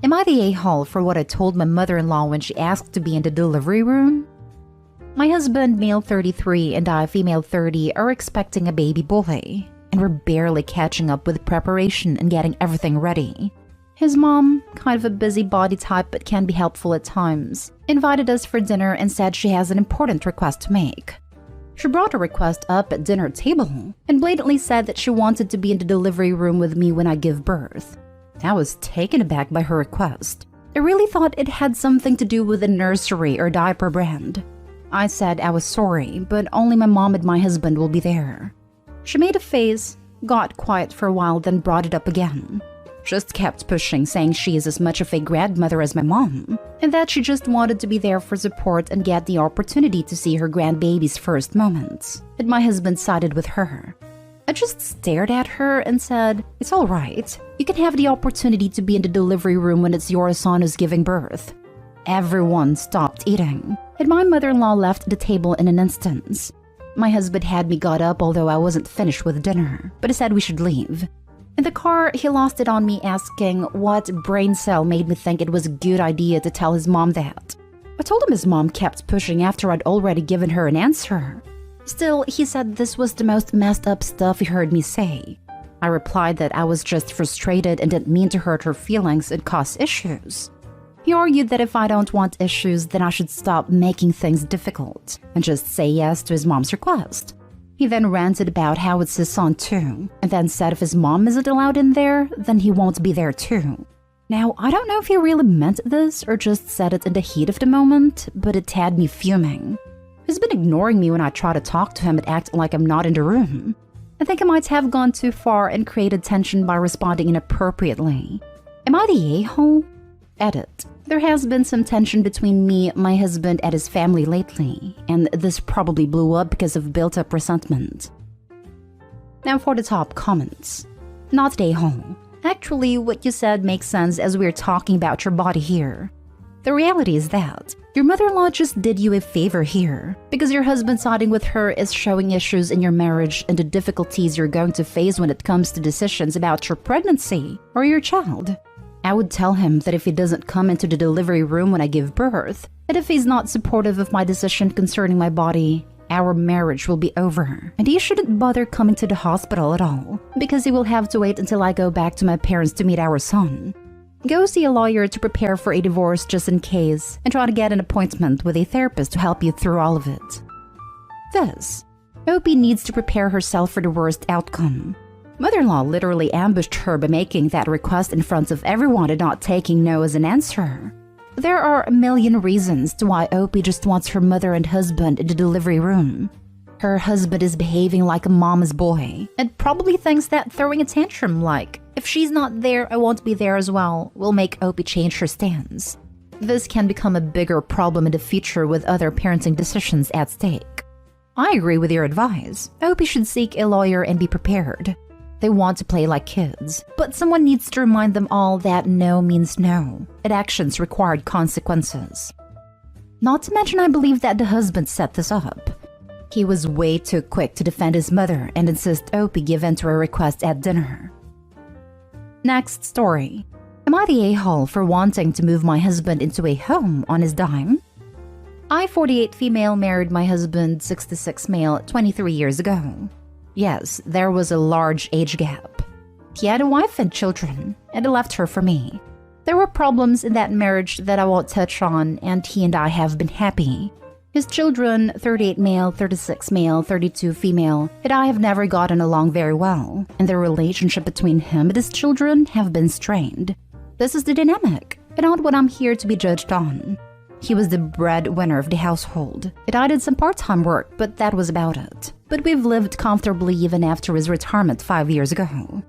Am I the a-hole for what I told my mother-in-law when she asked to be in the delivery room? My husband, male 33, and I, female 30, are expecting a baby boy, and we're barely catching up with preparation and getting everything ready. His mom, kind of a busybody type but can be helpful at times, invited us for dinner and said she has an important request to make. She brought a request up at dinner table and blatantly said that she wanted to be in the delivery room with me when I give birth. I was taken aback by her request. I really thought it had something to do with a nursery or diaper brand. I said I was sorry, but only my mom and my husband will be there. She made a face, got quiet for a while, then brought it up again. Just kept pushing, saying she is as much of a grandmother as my mom, and that she just wanted to be there for support and get the opportunity to see her grandbaby's first moments. And my husband sided with her. I just stared at her and said, "It's all right. You can have the opportunity to be in the delivery room when it's your son who's giving birth." Everyone stopped eating, and my mother-in-law left the table in an instant. My husband had me got up, although I wasn't finished with dinner, but he said we should leave. In the car, he lost it on me asking what brain cell made me think it was a good idea to tell his mom that. I told him his mom kept pushing after I'd already given her an answer. Still, he said this was the most messed up stuff he heard me say. I replied that I was just frustrated and didn't mean to hurt her feelings and cause issues. He argued that if I don't want issues, then I should stop making things difficult and just say yes to his mom's request. He then ranted about how it's his son too, and then said if his mom isn't allowed in there, then he won't be there too. Now, I don't know if he really meant this or just said it in the heat of the moment, but it had me fuming. He's been ignoring me when I try to talk to him and act like I'm not in the room. I think I might have gone too far and created tension by responding inappropriately. Am I the a-hole? Edit. There has been some tension between me, my husband, and his family lately, and this probably blew up because of built-up resentment. Now for the top comments. Not the a-hole. Actually, what you said makes sense as we're talking about your body here. The reality is that your mother-in-law just did you a favor here, because your husband siding with her is showing issues in your marriage and the difficulties you're going to face when it comes to decisions about your pregnancy or your child. I would tell him that if he doesn't come into the delivery room when I give birth, and if he's not supportive of my decision concerning my body, our marriage will be over, and he shouldn't bother coming to the hospital at all, because he will have to wait until I go back to my parents to meet our son. Go see a lawyer to prepare for a divorce just in case, and try to get an appointment with a therapist to help you through all of it. This. Opie needs to prepare herself for the worst outcome. Mother-in-law literally ambushed her by making that request in front of everyone and not taking no as an answer. There are a million reasons to why Opie just wants her mother and husband in the delivery room. Her husband is behaving like a mama's boy and probably thinks that throwing a tantrum like, "If she's not there, I won't be there as well," will make Opie change her stance. This can become a bigger problem in the future with other parenting decisions at stake. I agree with your advice. Opie should seek a lawyer and be prepared. They want to play like kids, but someone needs to remind them all that no means no, and actions required consequences. Not to mention, I believe that the husband set this up. He was way too quick to defend his mother and insist Opie give in to her request at dinner. Next story. Am I the a-hole for wanting to move my husband into a home on his dime? I, 48 female, married my husband, 66 male, 23 years ago. Yes, there was a large age gap. He had a wife and children, and he left her for me. There were problems in that marriage that I won't touch on, and he and I have been happy. His children, 38 male, 36 male, 32 female, and I have never gotten along very well, and the relationship between him and his children have been strained. This is the dynamic, and not what I'm here to be judged on. He was the breadwinner of the household, and I did some part-time work, but that was about it. But we've lived comfortably even after his retirement 5 years ago.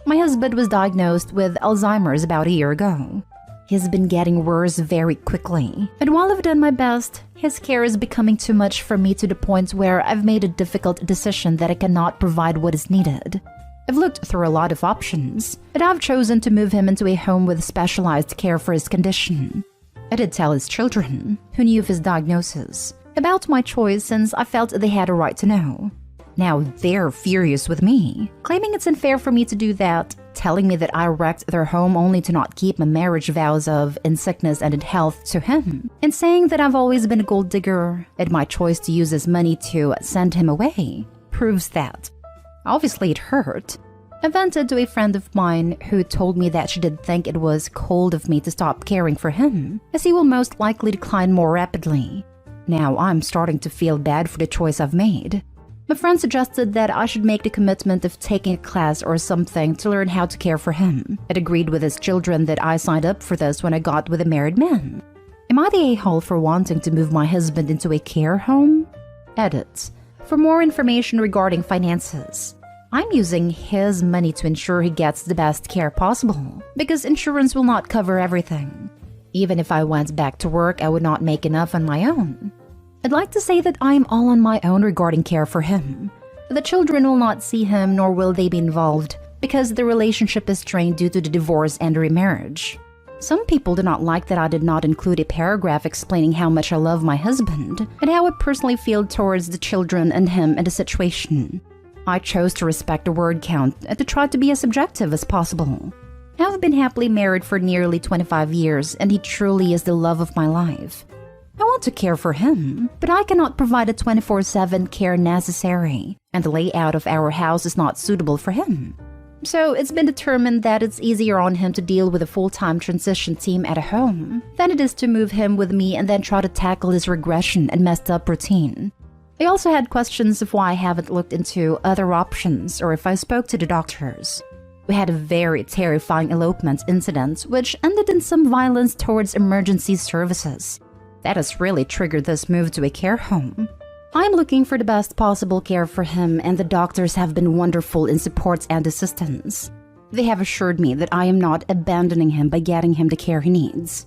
My husband was diagnosed with Alzheimer's about a year ago. He's been getting worse very quickly, and while I've done my best, his care is becoming too much for me to the point where I've made a difficult decision that I cannot provide what is needed. I've looked through a lot of options, and I've chosen to move him into a home with specialized care for his condition. I did tell his children, who knew of his diagnosis, about my choice since I felt they had a right to know. Now they're furious with me, claiming it's unfair for me to do that, telling me that I wrecked their home only to not keep my marriage vows of in sickness and in health to him, and saying that I've always been a gold digger and my choice to use his money to send him away proves that. Obviously it hurt. I vented to a friend of mine who told me that she did think it was cold of me to stop caring for him, as he will most likely decline more rapidly. Now I'm starting to feel bad for the choice I've made. My friend suggested that I should make the commitment of taking a class or something to learn how to care for him. It agreed with his children that I signed up for this when I got with a married man. Am I the a-hole for wanting to move my husband into a care home? Edit. For more information regarding finances, I'm using his money to ensure he gets the best care possible, because insurance will not cover everything. Even if I went back to work, I would not make enough on my own. I'd like to say that I'm all on my own regarding care for him. The children will not see him, nor will they be involved, because the relationship is strained due to the divorce and remarriage. Some people do not like that I did not include a paragraph explaining how much I love my husband and how I personally feel towards the children and him and the situation. I chose to respect the word count and to try to be as objective as possible. I have been happily married for nearly 25 years, and he truly is the love of my life. I want to care for him, but I cannot provide the 24/7 care necessary, and the layout of our house is not suitable for him. So it's been determined that it's easier on him to deal with a full-time transition team at a home than it is to move him with me and then try to tackle his regression and messed up routine. I also had questions of why I haven't looked into other options or if I spoke to the doctors. We had a very terrifying elopement incident which ended in some violence towards emergency services. That has really triggered this move to a care home. I'm looking for the best possible care for him, and the doctors have been wonderful in support and assistance. They have assured me that I am not abandoning him by getting him the care he needs.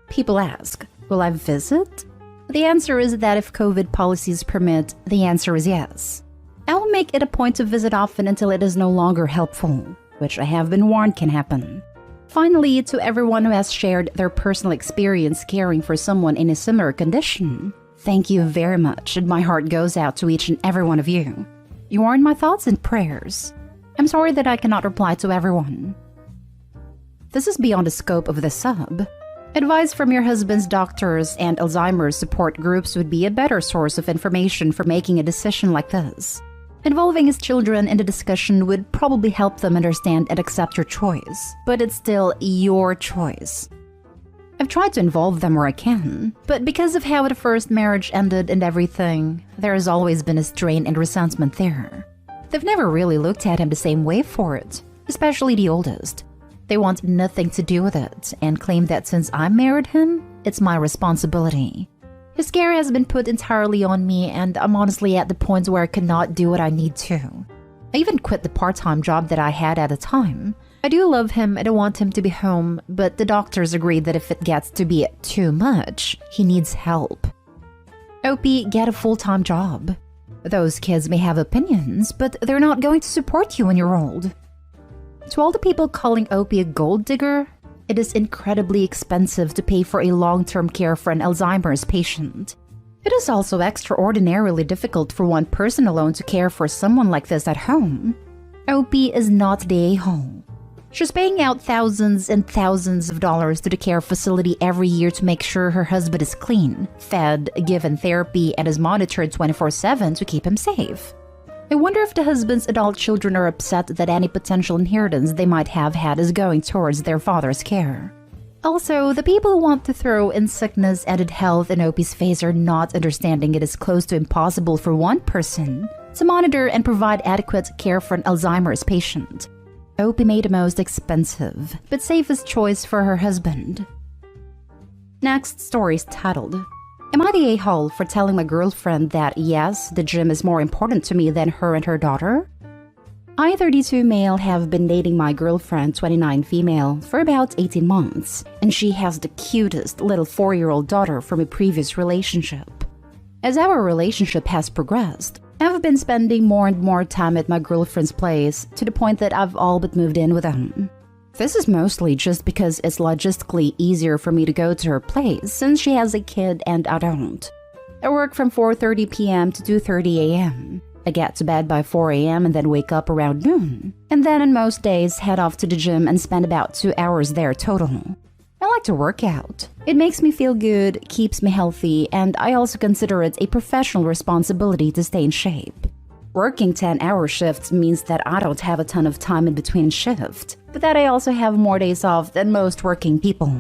People ask, will I visit? The answer is that if COVID policies permit, the answer is yes. I will make it a point to visit often until it is no longer helpful, which I have been warned can happen. Finally, to everyone who has shared their personal experience caring for someone in a similar condition, thank you very much, and my heart goes out to each and every one of you. You are in my thoughts and prayers. I'm sorry that I cannot reply to everyone. This is beyond the scope of the sub. Advice from your husband's doctors and Alzheimer's support groups would be a better source of information for making a decision like this. Involving his children in the discussion would probably help them understand and accept your choice, but it's still your choice. I've tried to involve them where I can, but because of how the first marriage ended and everything, there has always been a strain and resentment there. They've never really looked at him the same way for it, especially the oldest. They want nothing to do with it and claim that since I married him, it's my responsibility. His care has been put entirely on me, and I'm honestly at the point where I cannot do what I need to. I even quit the part-time job that I had at the time. I do love him and I want him to be home, but the doctors agreed that if it gets to be too much, he needs help. Opie, get a full-time job. Those kids may have opinions, but they're not going to support you when you're old. To all the people calling Opie a gold digger, it is incredibly expensive to pay for a long-term care for an Alzheimer's patient. It is also extraordinarily difficult for one person alone to care for someone like this at home. Opie is not the a-hole. She's paying out thousands and thousands of dollars to the care facility every year to make sure her husband is clean, fed, given therapy, and is monitored 24/7 to keep him safe. I wonder if the husband's adult children are upset that any potential inheritance they might have had is going towards their father's care. Also, the people who want to throw in sickness and in health in Opie's face are not understanding it is close to impossible for one person to monitor and provide adequate care for an Alzheimer's patient. Opie made the most expensive, but safest choice for her husband. Next story is titled, Am I the a-hole for telling my girlfriend that yes, the gym is more important to me than her and her daughter? I, 32 male, have been dating my girlfriend, 29 female, for about 18 months, and she has the cutest little 4-year-old daughter from a previous relationship. As our relationship has progressed, I've been spending more and more time at my girlfriend's place to the point that I've all but moved in with them. This is mostly just because it's logistically easier for me to go to her place since she has a kid and I don't. I work from 4:30 p.m. to 2:30 a.m. I get to bed by 4 a.m. and then wake up around noon. And then on most days, head off to the gym and spend about 2 hours there total. I like to work out. It makes me feel good, keeps me healthy, and I also consider it a professional responsibility to stay in shape. Working 10-hour shifts means that I don't have a ton of time in between shifts, but that I also have more days off than most working people.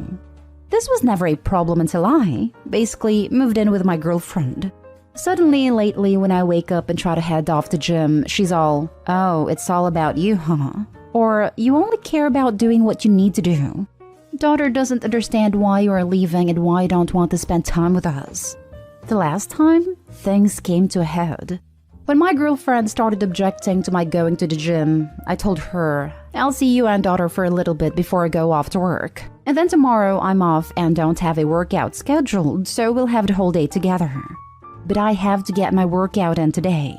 This was never a problem until I, basically, moved in with my girlfriend. Suddenly, lately, when I wake up and try to head off to gym, she's all, "Oh, it's all about you, huh?" Or, "You only care about doing what you need to do. Daughter doesn't understand why you are leaving and why you don't want to spend time with us." The last time, things came to a head. When my girlfriend started objecting to my going to the gym, I told her, "I'll see you and daughter for a little bit before I go off to work. And then tomorrow I'm off and don't have a workout scheduled, so we'll have the whole day together. But I have to get my workout in today.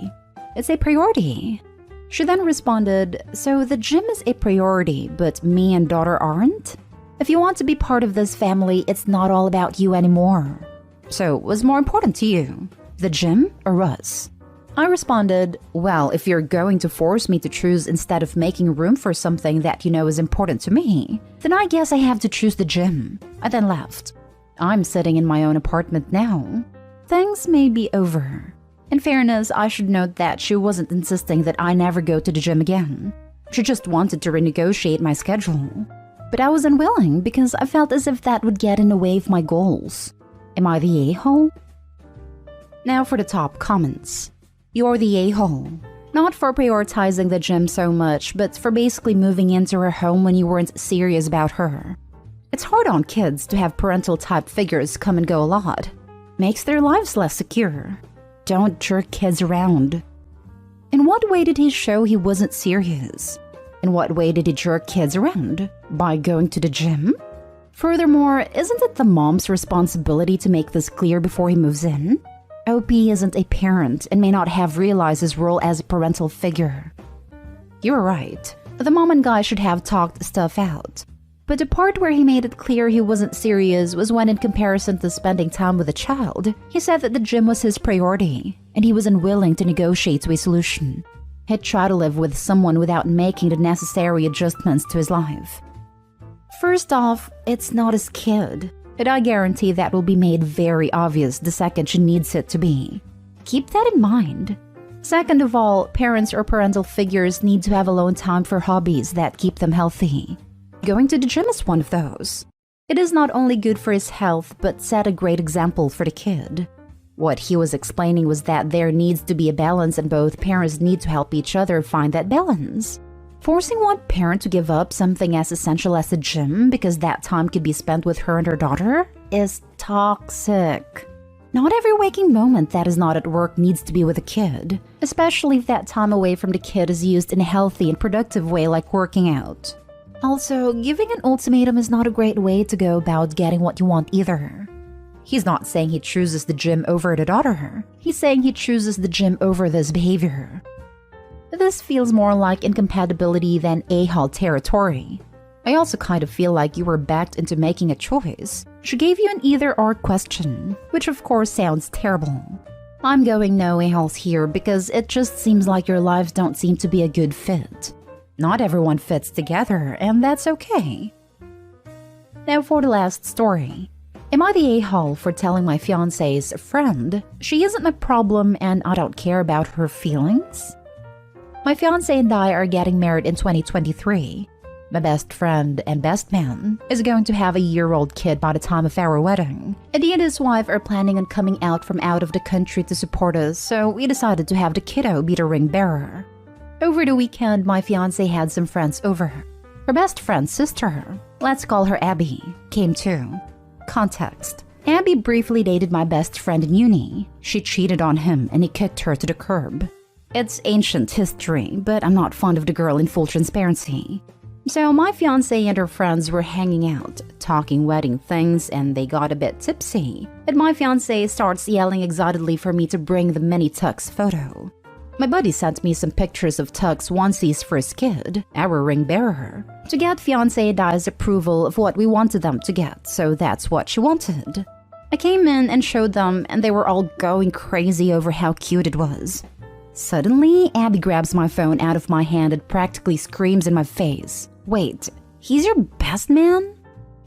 It's a priority." She then responded, "So the gym is a priority, but me and daughter aren't? If you want to be part of this family, it's not all about you anymore. So what's more important to you, the gym or us?" I responded, "Well, if you're going to force me to choose instead of making room for something that you know is important to me, then I guess I have to choose the gym." I then left. I'm sitting in my own apartment now. Things may be over. In fairness, I should note that she wasn't insisting that I never go to the gym again. She just wanted to renegotiate my schedule. But I was unwilling because I felt as if that would get in the way of my goals. Am I the a-hole? Now for the top comments. You're the a-hole. Not for prioritizing the gym so much, but for basically moving into her home when you weren't serious about her. It's hard on kids to have parental type figures come and go a lot. Makes their lives less secure. Don't jerk kids around. In what way did he show he wasn't serious? In what way did he jerk kids around? By going to the gym? Furthermore, isn't it the mom's responsibility to make this clear before he moves in? OP isn't a parent and may not have realized his role as a parental figure. You're right. The mom and guy should have talked stuff out. But the part where he made it clear he wasn't serious was when, in comparison to spending time with the child, he said that the gym was his priority, and he was unwilling to negotiate to a solution. He'd try to live with someone without making the necessary adjustments to his life. First off, it's not his kid, and I guarantee that will be made very obvious the second she needs it to be. Keep that in mind. Second of all, parents or parental figures need to have alone time for hobbies that keep them healthy. Going to the gym is one of those. It is not only good for his health, but set a great example for the kid. What he was explaining was that there needs to be a balance and both parents need to help each other find that balance. Forcing one parent to give up something as essential as the gym because that time could be spent with her and her daughter is toxic. Not every waking moment that is not at work needs to be with a kid, especially if that time away from the kid is used in a healthy and productive way like working out. Also, giving an ultimatum is not a great way to go about getting what you want either. He's not saying he chooses the gym over the daughter. He's saying he chooses the gym over this behavior. This feels more like incompatibility than a-hole territory. I also kind of feel like you were backed into making a choice. She gave you an either-or question, which of course sounds terrible. I'm going no a-holes here because it just seems like your lives don't seem to be a good fit. Not everyone fits together, and that's okay. Now for the last story. Am I the a-hole for telling my fiancé's friend she isn't my problem and I don't care about her feelings? My fiancé and I are getting married in 2023. My best friend and best man is going to have a year-old kid by the time of our wedding, and he and his wife are planning on coming out from out of the country to support us, so we decided to have the kiddo be the ring bearer. Over the weekend, my fiancé had some friends over. Her best friend's sister, let's call her Abby, came too. Context. Abby briefly dated my best friend in uni. She cheated on him and he kicked her to the curb. It's ancient history, but I'm not fond of the girl in full transparency. So my fiancé and her friends were hanging out, talking wedding things, and they got a bit tipsy. And my fiancé starts yelling excitedly for me to bring the mini tux photo. My buddy sent me some pictures of tux onesies for his kid, our ring bearer, to get fiancé and I's approval of what we wanted them to get, so that's what she wanted. I came in and showed them, and they were all going crazy over how cute it was. Suddenly, Abby grabs my phone out of my hand and practically screams in my face. Wait, he's your best man?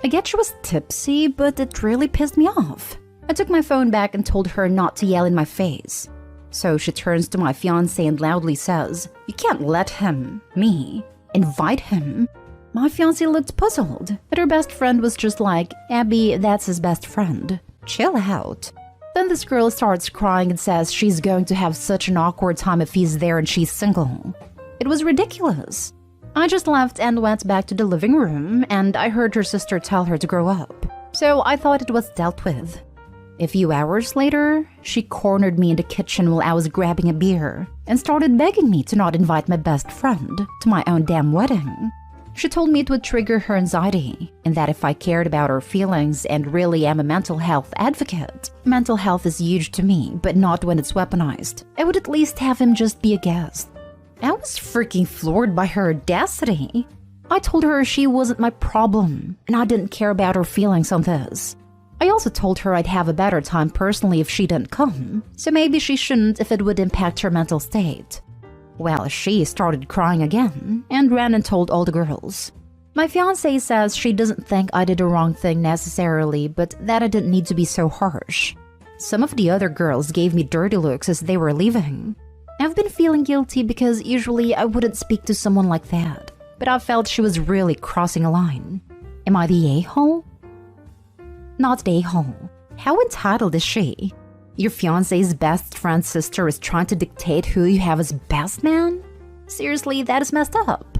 I get she was tipsy, but it really pissed me off. I took my phone back and told her not to yell in my face. So she turns to my fiancé and loudly says, "You can't let him, me, invite him." My fiancé looked puzzled, but her best friend was just like, "Abby, that's his best friend. Chill out." Then this girl starts crying and says she's going to have such an awkward time if he's there and she's single. It was ridiculous. I just left and went back to the living room, and I heard her sister tell her to grow up. So I thought it was dealt with. A few hours later, she cornered me in the kitchen while I was grabbing a beer and started begging me to not invite my best friend to my own damn wedding. She told me it would trigger her anxiety, and that if I cared about her feelings and really am a mental health advocate, mental health is huge to me, but not when it's weaponized, I would at least have him just be a guest. I was freaking floored by her audacity. I told her she wasn't my problem, and I didn't care about her feelings on this. I also told her I'd have a better time personally if she didn't come, so maybe she shouldn't if it would impact her mental state. Well, she started crying again and ran and told all the girls. My fiancé says she doesn't think I did the wrong thing necessarily, but that I didn't need to be so harsh. Some of the other girls gave me dirty looks as they were leaving. I've been feeling guilty because usually I wouldn't speak to someone like that, but I felt she was really crossing a line. Am I the a-hole? Not the a-hole. How entitled is she? Your fiancé's best friend's sister is trying to dictate who you have as best man? Seriously, that is messed up.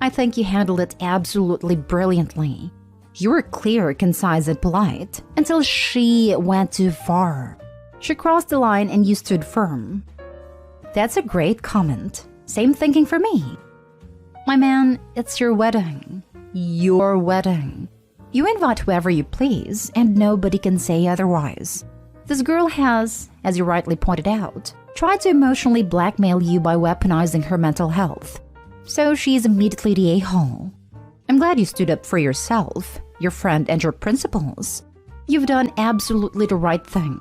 I think you handled it absolutely brilliantly. You were clear, concise, and polite until she went too far. She crossed the line and you stood firm. That's a great comment. Same thinking for me. My man, it's your wedding. Your wedding. You invite whoever you please, and nobody can say otherwise. This girl has, as you rightly pointed out, tried to emotionally blackmail you by weaponizing her mental health. So she's immediately the a-hole. I'm glad you stood up for yourself, your friend, and your principles. You've done absolutely the right thing.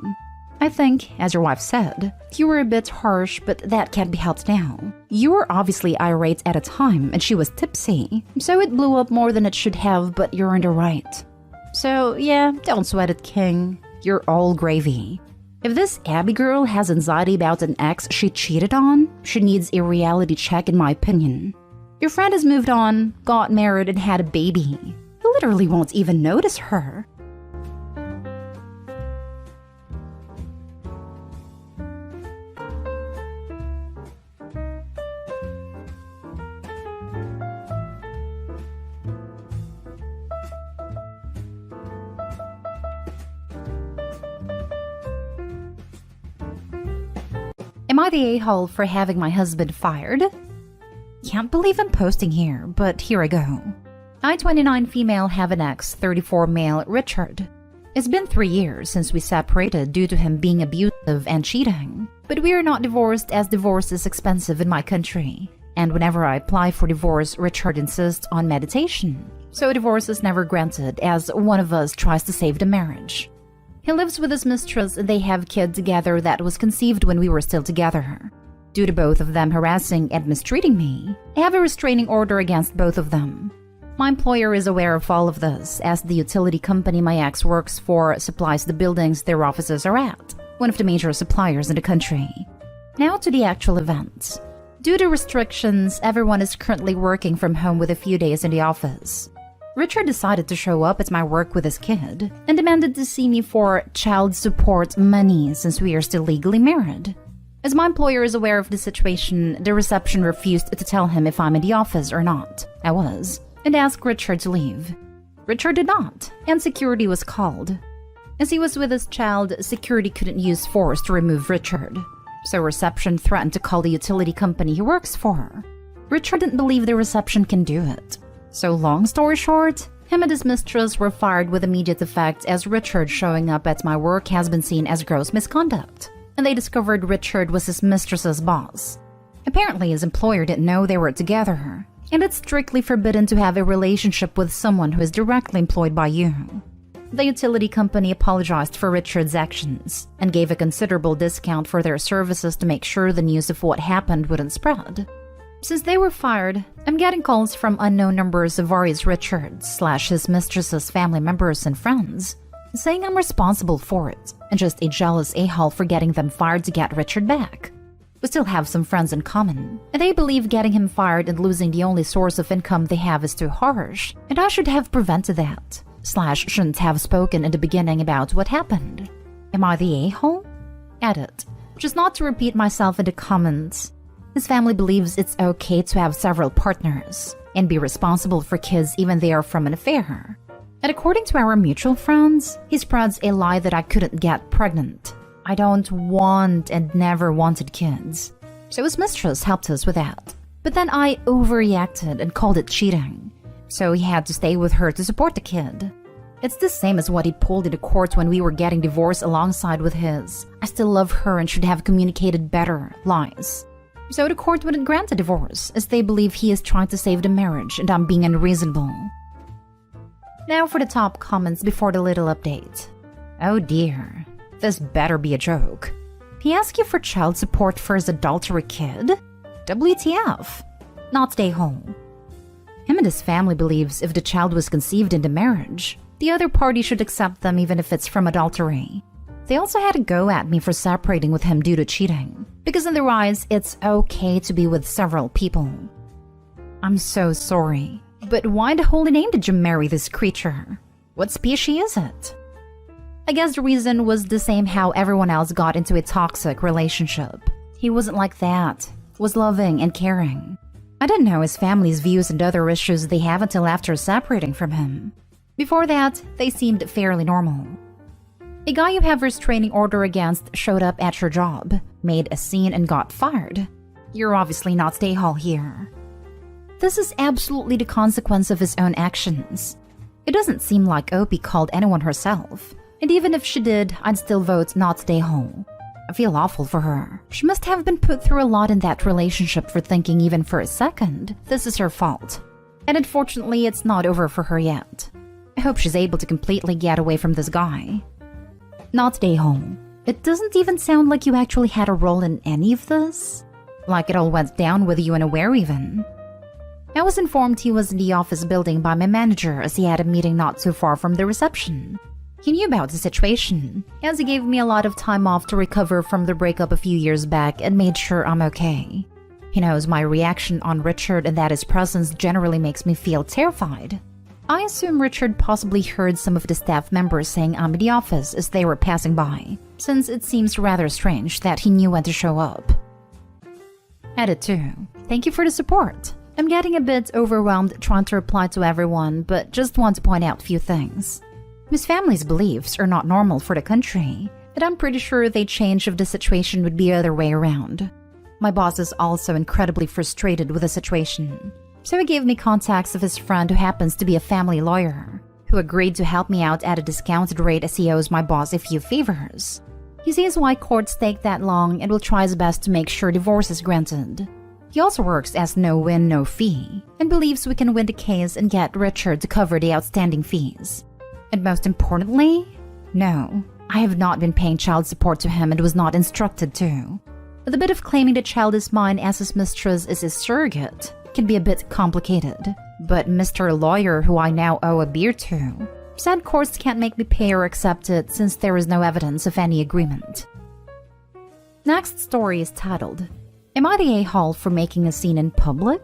I think, as your wife said, you were a bit harsh, but that can't be helped now. You were obviously irate at a time, and she was tipsy, so it blew up more than it should have, but you're in the right. So, yeah, don't sweat it, King. You're all gravy. If this Abby girl has anxiety about an ex she cheated on, she needs a reality check in my opinion. Your friend has moved on, got married, and had a baby. You literally won't even notice her. Am I the a-hole for having my husband fired? Can't believe I'm posting here, but here I go. I, 29 female, have an ex, 34 male, Richard. It's been 3 years since we separated due to him being abusive and cheating. But we are not divorced as divorce is expensive in my country. And whenever I apply for divorce, Richard insists on meditation. So divorce is never granted as one of us tries to save the marriage. He lives with his mistress and they have a kid together that was conceived when we were still together. Due to both of them harassing and mistreating me, I have a restraining order against both of them. My employer is aware of all of this, as the utility company my ex works for supplies the buildings their offices are at, one of the major suppliers in the country. Now to the actual event. Due to restrictions, everyone is currently working from home with a few days in the office. Richard decided to show up at my work with his kid and demanded to see me for child support money since we are still legally married. As my employer is aware of the situation, the reception refused to tell him if I'm in the office or not. I was, and asked Richard to leave. Richard did not, and security was called. As he was with his child, security couldn't use force to remove Richard, so reception threatened to call the utility company he works for. Richard didn't believe the reception can do it. So long story short, him and his mistress were fired with immediate effect as Richard showing up at my work has been seen as gross misconduct, and they discovered Richard was his mistress's boss. Apparently his employer didn't know they were together, and it's strictly forbidden to have a relationship with someone who is directly employed by you. The utility company apologized for Richard's actions and gave a considerable discount for their services to make sure the news of what happened wouldn't spread. Since they were fired, I'm getting calls from unknown numbers of various Richards / his mistress's family members and friends, saying I'm responsible for it and just a jealous a-hole for getting them fired to get Richard back. We still have some friends in common, and they believe getting him fired and losing the only source of income they have is too harsh, and I should have prevented that / shouldn't have spoken in the beginning about what happened. Am I the a-hole? Edit. Just not to repeat myself in the comments. His family believes it's okay to have several partners and be responsible for kids even they are from an affair. And according to our mutual friends, he spreads a lie that I couldn't get pregnant. I don't want and never wanted kids. So his mistress helped us with that. But then I overreacted and called it cheating. So he had to stay with her to support the kid. It's the same as what he pulled into court when we were getting divorced alongside with his "I still love her and should have communicated better" lies. So the court wouldn't grant a divorce, as they believe he is trying to save the marriage and I'm being unreasonable. Now for the top comments before the little update. Oh dear, this better be a joke. He asked you for child support for his adultery kid? WTF? Not stay home. Him and his family believes if the child was conceived in the marriage, the other party should accept them even if it's from adultery. They also had a go at me for separating with him due to cheating, because in their eyes, it's okay to be with several people. I'm so sorry, but why the holy name did you marry this creature? What species is it? I guess the reason was the same how everyone else got into a toxic relationship. He wasn't like that, was loving and caring. I didn't know his family's views and other issues they have until after separating from him. Before that, they seemed fairly normal. A guy you have restraining order against showed up at your job, made a scene and got fired. You're obviously not stay hall here. This is absolutely the consequence of his own actions. It doesn't seem like Opie called anyone herself, and even if she did, I'd still vote not stay home. I feel awful for her. She must have been put through a lot in that relationship for thinking even for a second this is her fault. And unfortunately, it's not over for her yet. I hope she's able to completely get away from this guy. Not stay home. It doesn't even sound like you actually had a role in any of this. Like it all went down with you unaware even. I was informed he was in the office building by my manager as he had a meeting not too far from the reception. He knew about the situation, as he gave me a lot of time off to recover from the breakup a few years back and made sure I'm okay. He knows my reaction on Richard and that his presence generally makes me feel terrified. I assume Richard possibly heard some of the staff members saying I'm in the office as they were passing by, since it seems rather strange that he knew when to show up. Edit 2. Thank you for the support. I'm getting a bit overwhelmed trying to reply to everyone, but just want to point out a few things. His family's beliefs are not normal for the country, and I'm pretty sure they'd change if the situation would be the other way around. My boss is also incredibly frustrated with the situation, so he gave me contacts of his friend who happens to be a family lawyer, who agreed to help me out at a discounted rate as he owes my boss a few favors. He sees why courts take that long and will try his best to make sure divorce is granted. He also works as no win, no fee, and believes we can win the case and get Richard to cover the outstanding fees. And most importantly, no, I have not been paying child support to him and was not instructed to. The bit of claiming the child is mine as his mistress is his surrogate can be a bit complicated, but Mr. Lawyer, who I now owe a beer to, said courts can't make me pay or accept it since there is no evidence of any agreement. Next story is titled, Am I the a-hole for making a scene in public?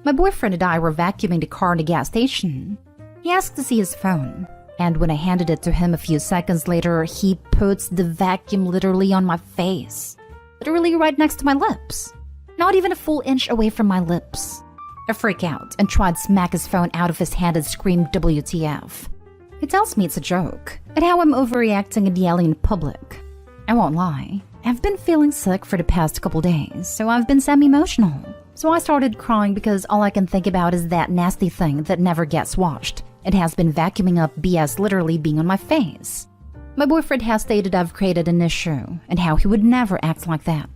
My boyfriend and I were vacuuming the car in the gas station. He asked to see his phone, and when I handed it to him a few seconds later, he puts the vacuum literally on my face. Literally right next to my lips. Not even a full inch away from my lips. I freak out and try to smack his phone out of his hand and scream WTF. He tells me it's a joke, and how I'm overreacting and yelling in public. I won't lie, I've been feeling sick for the past couple days, so I've been semi-emotional. So I started crying because all I can think about is that nasty thing that never gets washed. It has been vacuuming up BS literally being on my face. My boyfriend has stated I've created an issue, and how he would never act like that.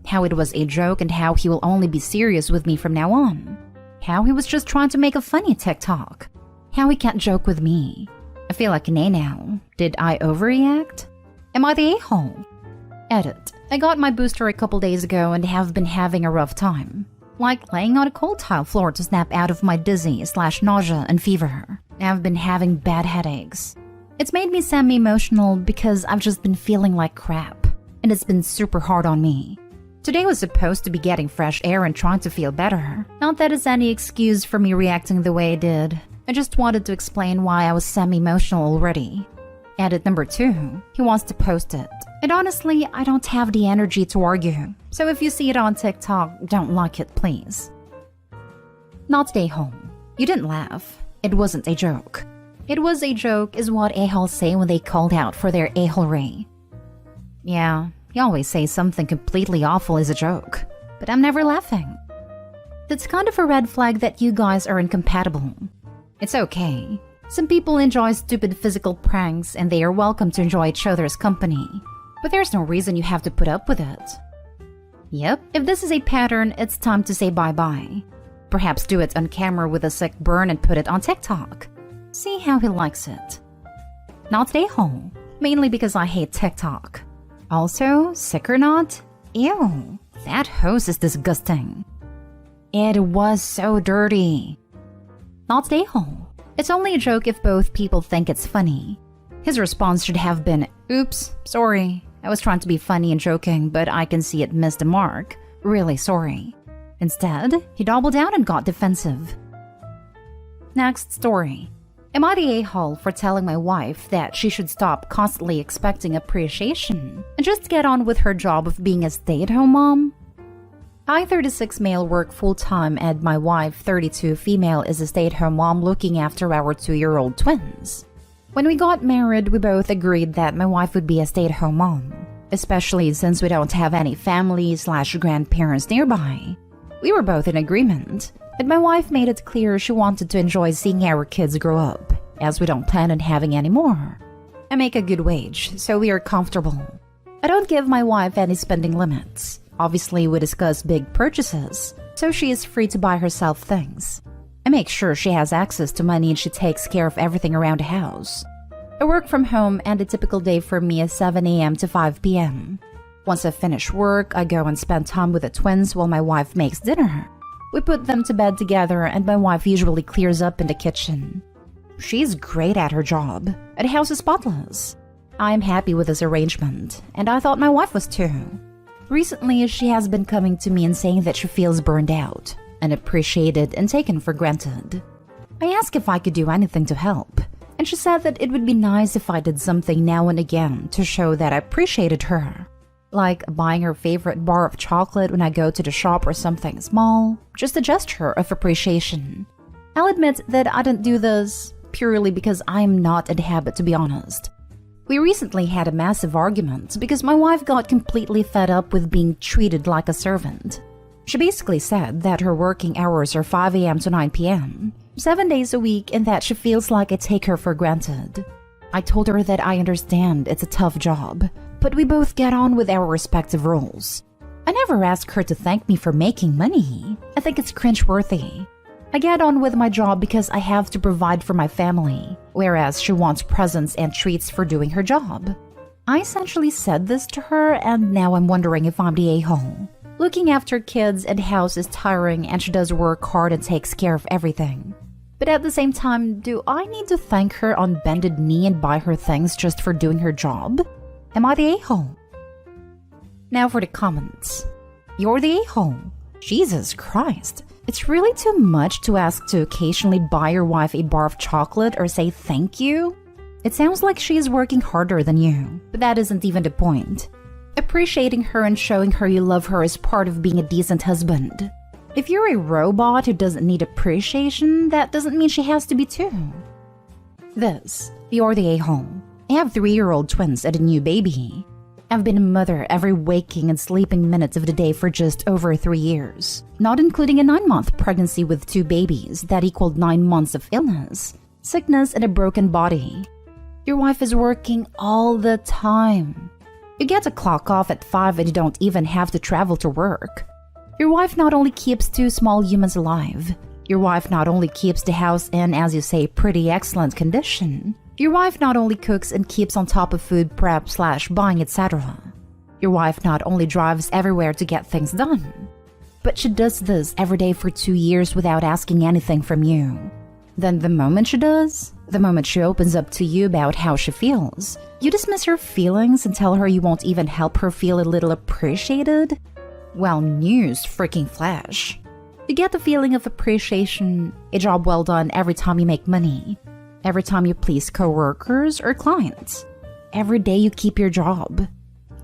How it was a joke and how he will only be serious with me from now on. How he was just trying to make a funny TikTok. How he can't joke with me. I feel like an A now. Did I overreact? Am I the a-hole? Edit. I got my booster a couple days ago and have been having a rough time. Like laying on a cold tile floor to snap out of my dizzy/nausea and fever. I've been having bad headaches. It's made me semi-emotional because I've just been feeling like crap. And it's been super hard on me. Today was supposed to be getting fresh air and trying to feel better. Not that it's any excuse for me reacting the way I did. I just wanted to explain why I was semi-emotional already. Edit number 2. He wants to post it. And honestly, I don't have the energy to argue. So if you see it on TikTok, don't like it, please. Not stay home. You didn't laugh. It wasn't a joke. It was a joke is what a-holes say when they called out for their a-holery. Yeah, you always say something completely awful is a joke. But I'm never laughing. That's kind of a red flag that you guys are incompatible. It's okay. Some people enjoy stupid physical pranks and they are welcome to enjoy each other's company. But there's no reason you have to put up with it. Yep, if this is a pattern, it's time to say bye-bye. Perhaps do it on camera with a sick burn and put it on TikTok. See how he likes it. Not stay home, mainly because I hate TikTok. Also, sick or not, ew, that hose is disgusting. It was so dirty. Not stay home. It's only a joke if both people think it's funny. His response should have been, oops, sorry. I was trying to be funny and joking, but I can see it missed the mark. Really sorry. Instead, he doubled down and got defensive. Next story. Am I the a-hole for telling my wife that she should stop constantly expecting appreciation and just get on with her job of being a stay-at-home mom? I, 36 male, work full-time and my wife, 32 female, is a stay-at-home mom looking after our 2-year-old twins. When we got married, we both agreed that my wife would be a stay-at-home mom, especially since we don't have any family/grandparents nearby. We were both in agreement, and my wife made it clear she wanted to enjoy seeing our kids grow up, as we don't plan on having any more. I make a good wage, so we are comfortable. I don't give my wife any spending limits. Obviously, we discuss big purchases, so she is free to buy herself things. I make sure she has access to money and she takes care of everything around the house. I work from home and a typical day for me is 7 a.m. to 5 p.m. Once I finish work, I go and spend time with the twins while my wife makes dinner. We put them to bed together and my wife usually clears up in the kitchen. She's great at her job, and the house is spotless. I am happy with this arrangement, and I thought my wife was too. Recently, she has been coming to me and saying that she feels burned out, unappreciated and taken for granted. I asked if I could do anything to help, and she said that it would be nice if I did something now and again to show that I appreciated her. Like buying her favorite bar of chocolate when I go to the shop or something small, just a gesture of appreciation. I'll admit that I didn't do this purely because I am not in the habit, to be honest. We recently had a massive argument because my wife got completely fed up with being treated like a servant. She basically said that her working hours are 5 a.m. to 9 p.m., 7 days a week, and that she feels like I take her for granted. I told her that I understand it's a tough job, but we both get on with our respective roles. I never asked her to thank me for making money. I think it's cringeworthy. I get on with my job because I have to provide for my family, whereas she wants presents and treats for doing her job. I essentially said this to her, and now I'm wondering if I'm the a-hole. Looking after kids and house is tiring, and she does work hard and takes care of everything. But at the same time, do I need to thank her on bended knee and buy her things just for doing her job? Am I the a-hole? Now for the comments. You're the a-hole. Jesus Christ. It's really too much to ask to occasionally buy your wife a bar of chocolate or say thank you. It sounds like she is working harder than you, but that isn't even the point. Appreciating her and showing her you love her is part of being a decent husband. If you're a robot who doesn't need appreciation, that doesn't mean she has to be too. You're the a-hole. I have 3-year-old twins and a new baby. I've been a mother every waking and sleeping minutes of the day for just over 3 years, not including a 9-month pregnancy with 2 babies that equaled 9 months of illness, sickness, and a broken body. Your wife is working all the time. You get to clock off at 5 and you don't even have to travel to work. Your wife not only keeps 2 small humans alive, your wife not only keeps the house in, as you say, pretty excellent condition, Your wife not only cooks and keeps on top of food prep / buying, etc. Your wife not only drives everywhere to get things done, but she does this every day for 2 years without asking anything from you. Then the moment she does, the moment she opens up to you about how she feels, you dismiss her feelings and tell her you won't even help her feel a little appreciated? Well, news freaking flash. You get the feeling of appreciation, a job well done every time you make money, every time you please coworkers or clients, every day you keep your job.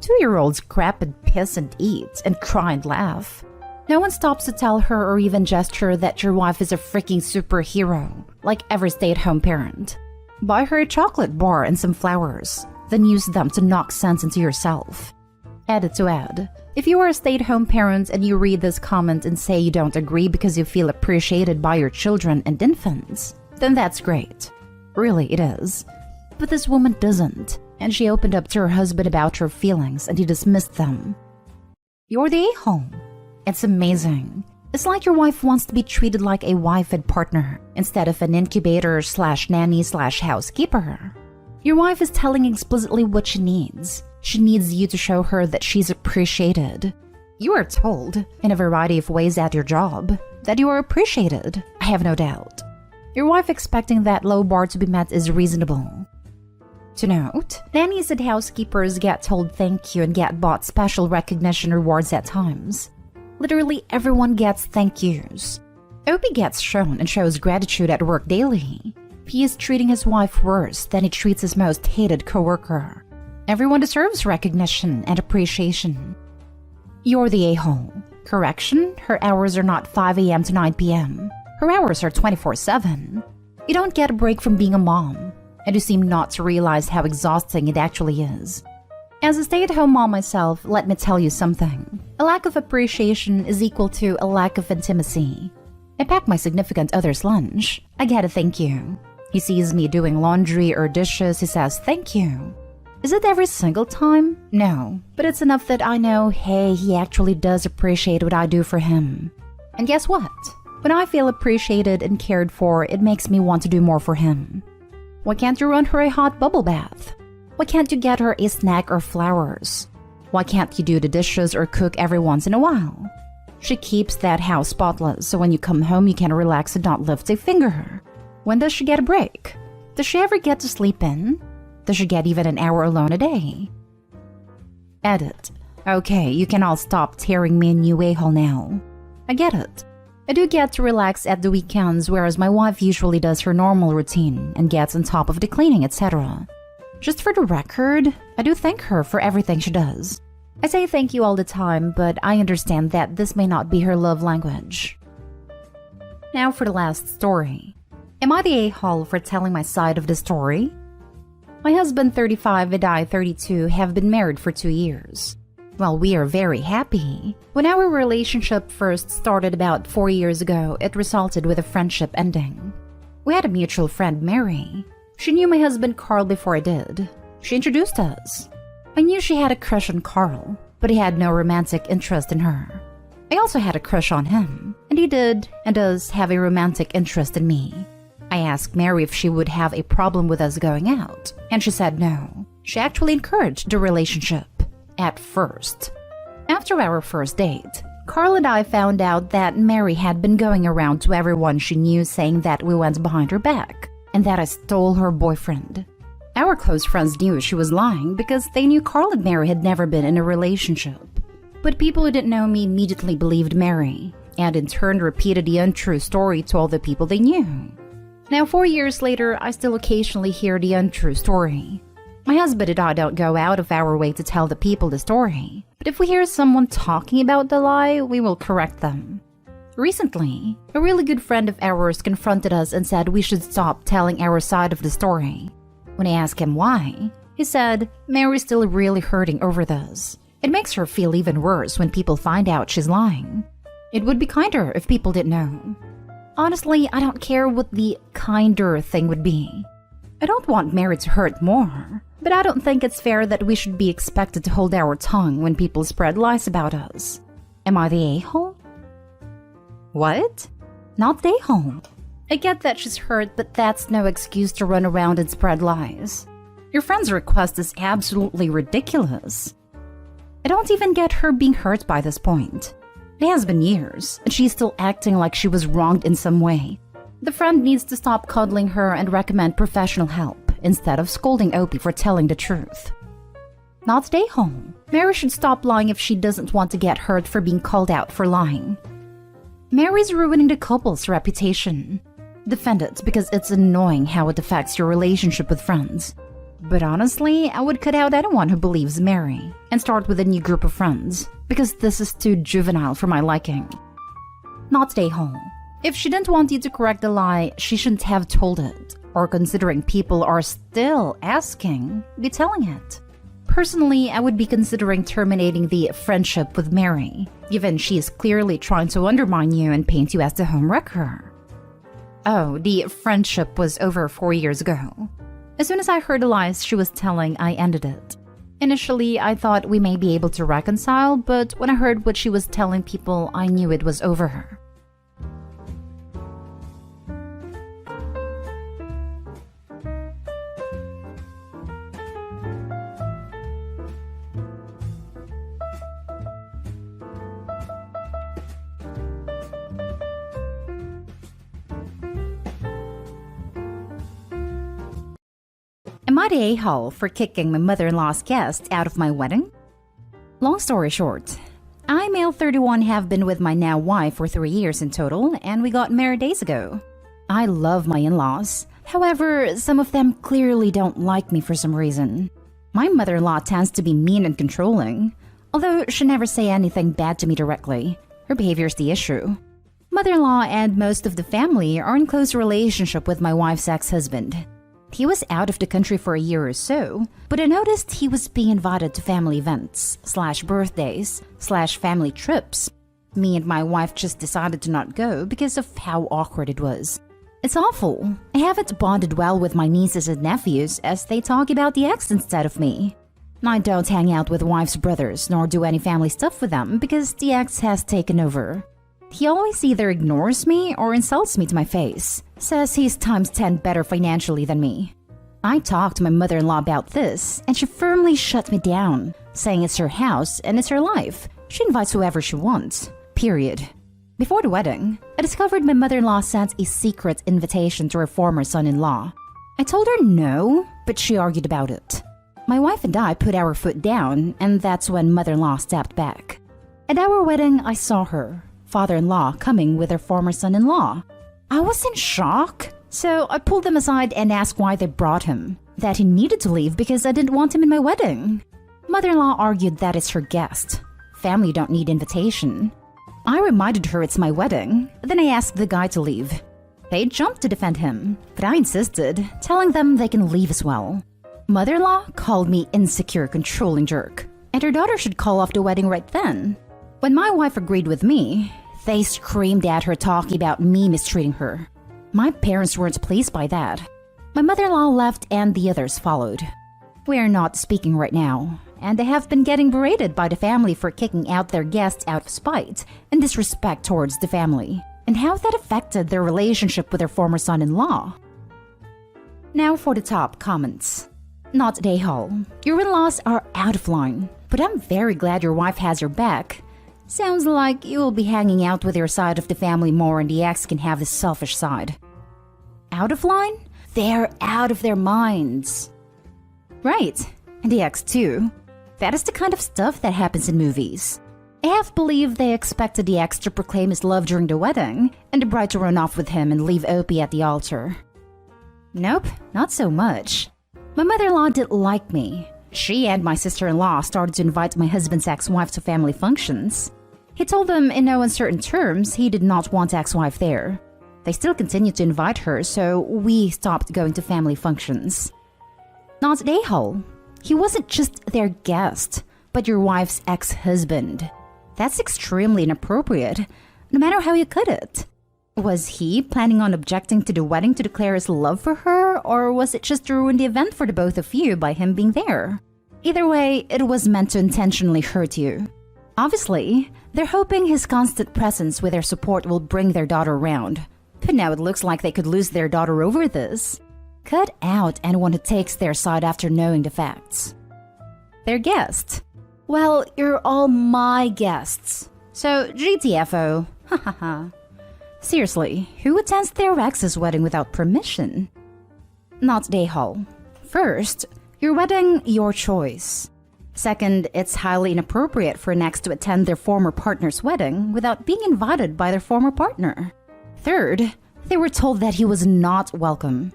2-year-olds crap and piss and eat and cry and laugh. No one stops to tell her or even gesture that your wife is a freaking superhero, like every stay-at-home parent. Buy her a chocolate bar and some flowers, then use them to knock sense into yourself. Edit to add, if you are a stay-at-home parent and you read this comment and say you don't agree because you feel appreciated by your children and infants, then that's great. Really, it is. But this woman doesn't, and she opened up to her husband about her feelings and he dismissed them. You're the a-hole. It's amazing. It's like your wife wants to be treated like a wife and partner instead of an incubator / nanny / housekeeper. Your wife is telling explicitly what she needs. She needs you to show her that she's appreciated. You are told, in a variety of ways at your job, that you are appreciated. I have no doubt. Your wife expecting that low bar to be met is reasonable. To note, nannies and housekeepers get told thank you and get bought special recognition rewards at times. Literally everyone gets thank yous. Opie gets shown and shows gratitude at work daily. He is treating his wife worse than he treats his most hated coworker. Everyone deserves recognition and appreciation. You're the a-hole. Correction, her hours are not 5 a.m. to 9 p.m. Her hours are 24/7. You don't get a break from being a mom, and you seem not to realize how exhausting it actually is. As a stay-at-home mom myself, let me tell you something. A lack of appreciation is equal to a lack of intimacy. I pack my significant other's lunch. I get a thank you. He sees me doing laundry or dishes, he says thank you. Is it every single time? No, but it's enough that I know, hey, he actually does appreciate what I do for him. And guess what? When I feel appreciated and cared for, it makes me want to do more for him. Why can't you run her a hot bubble bath? Why can't you get her a snack or flowers? Why can't you do the dishes or cook every once in a while? She keeps that house spotless, so when you come home you can relax and not lift a finger. When does she get a break? Does she ever get to sleep in? Does she get even an hour alone a day? Edit. Okay, you can all stop tearing me a new a-hole now. I get it. I do get to relax at the weekends, whereas my wife usually does her normal routine and gets on top of the cleaning, etc. Just for the record, I do thank her for everything she does. I say thank you all the time, but I understand that this may not be her love language. Now for the last story. Am I the a-hole for telling my side of the story? My husband, 35, and I, 32, have been married for 2 years. Well, we are very happy. When our relationship first started about 4 years ago, it resulted with a friendship ending. We had a mutual friend, Mary. She knew my husband Carl before I did. She introduced us. I knew she had a crush on Carl, but he had no romantic interest in her. I also had a crush on him, and he did and does have a romantic interest in me. I asked Mary if she would have a problem with us going out, and she said no. She actually encouraged the relationship. At first. After our first date, Carl and I found out that Mary had been going around to everyone she knew saying that we went behind her back, and that I stole her boyfriend. Our close friends knew she was lying because they knew Carl and Mary had never been in a relationship. But people who didn't know me immediately believed Mary, and in turn repeated the untrue story to all the people they knew. Now 4 years later, I still occasionally hear the untrue story. My husband and I don't go out of our way to tell the people the story, but if we hear someone talking about the lie, we will correct them. Recently, a really good friend of ours confronted us and said we should stop telling our side of the story. When I asked him why, he said, Mary's still really hurting over this. It makes her feel even worse when people find out she's lying. It would be kinder if people didn't know. Honestly, I don't care what the kinder thing would be. I don't want Mary to hurt more, but I don't think it's fair that we should be expected to hold our tongue when people spread lies about us. Am I the a-hole? What? Not the a-hole. I get that she's hurt, but that's no excuse to run around and spread lies. Your friend's request is absolutely ridiculous. I don't even get her being hurt by this point. It has been years, and she's still acting like she was wronged in some way. The friend needs to stop cuddling her and recommend professional help instead of scolding Opie for telling the truth. Not a-hole. Mary should stop lying if she doesn't want to get hurt for being called out for lying. Mary's ruining the couple's reputation. Defend it because it's annoying how it affects your relationship with friends. But honestly, I would cut out anyone who believes Mary and start with a new group of friends because this is too juvenile for my liking. Not a-hole. If she didn't want you to correct the lie, she shouldn't have told it, or considering people are still asking, be telling it. Personally, I would be considering terminating the friendship with Mary, given she is clearly trying to undermine you and paint you as the homewrecker. Oh, the friendship was over 4 years ago. As soon as I heard the lies she was telling, I ended it. Initially, I thought we may be able to reconcile, but when I heard what she was telling people, I knew it was over. Am I the a-hole for kicking my mother-in-law's guest out of my wedding? Long story short, I, male 31, have been with my now wife for 3 years in total, and we got married days ago. I love my in-laws. However, some of them clearly don't like me for some reason. My mother-in-law tends to be mean and controlling, although she never say anything bad to me directly. Her behavior is the issue. Mother-in-law and most of the family are in close relationship with my wife's ex-husband. He was out of the country for a year or so, but I noticed he was being invited to family events, /birthdays, /family trips. Me and my wife just decided to not go because of how awkward it was. It's awful. I haven't bonded well with my nieces and nephews as they talk about the ex instead of me. I don't hang out with wife's brothers nor do any family stuff with them because the ex has taken over. He always either ignores me or insults me to my face, says he's times 10 better financially than me. I talked to my mother-in-law about this, and she firmly shut me down, saying it's her house and it's her life. She invites whoever she wants, period. Before the wedding, I discovered my mother-in-law sent a secret invitation to her former son-in-law. I told her no, but she argued about it. My wife and I put our foot down, and that's when mother-in-law stepped back. At our wedding, I saw her father-in-law coming with her former son-in-law. I was in shock, so I pulled them aside and asked why they brought him, that he needed to leave because I didn't want him in my wedding. Mother-in-law argued that it's her guest. Family don't need invitation. I reminded her it's my wedding, then I asked the guy to leave. They jumped to defend him, but I insisted, telling them they can leave as well. Mother-in-law called me insecure, controlling jerk, and her daughter should call off the wedding right then. When my wife agreed with me, they screamed at her talking about me mistreating her. My parents weren't pleased by that. My mother-in-law left and the others followed. We are not speaking right now, and they have been getting berated by the family for kicking out their guests out of spite and disrespect towards the family, and how that affected their relationship with their former son-in-law. Now for the top comments. Not a hole. Your in-laws are out of line, but I'm very glad your wife has your back. Sounds like you will be hanging out with your side of the family more and the ex can have the selfish side. Out of line? They're out of their minds. Right, and the ex too. That is the kind of stuff that happens in movies. I half believe they expected the ex to proclaim his love during the wedding and the bride to run off with him and leave Opie at the altar. Nope, not so much. My mother-in-law didn't like me. She and my sister-in-law started to invite my husband's ex-wife to family functions. He told them in no uncertain terms he did not want ex-wife there. They still continued to invite her, so we stopped going to family functions. Not a hole. He wasn't just their guest, but your wife's ex-husband. That's extremely inappropriate, no matter how you cut it. Was he planning on objecting to the wedding to declare his love for her, or was it just to ruin the event for the both of you by him being there? Either way, it was meant to intentionally hurt you. Obviously, they're hoping his constant presence with their support will bring their daughter around. But now it looks like they could lose their daughter over this. Cut out anyone who takes their side after knowing the facts. Their guest. Well, you're all my guests. So, GTFO. Ha ha ha. Seriously, who attends their ex's wedding without permission? Not day hall. First, your wedding, your choice. Second, it's highly inappropriate for an ex to attend their former partner's wedding without being invited by their former partner. Third, they were told that he was not welcome.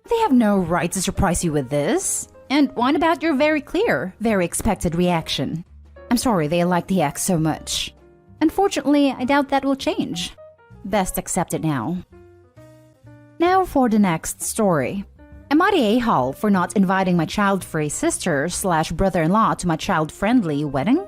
They have no right to surprise you with this. And whine about your very clear, very expected reaction. I'm sorry they like the ex so much. Unfortunately, I doubt that will change. Best accept it now. Now for the next story. Am I the a-hole for not inviting my child-free sister/brother-in-law to my child-friendly wedding?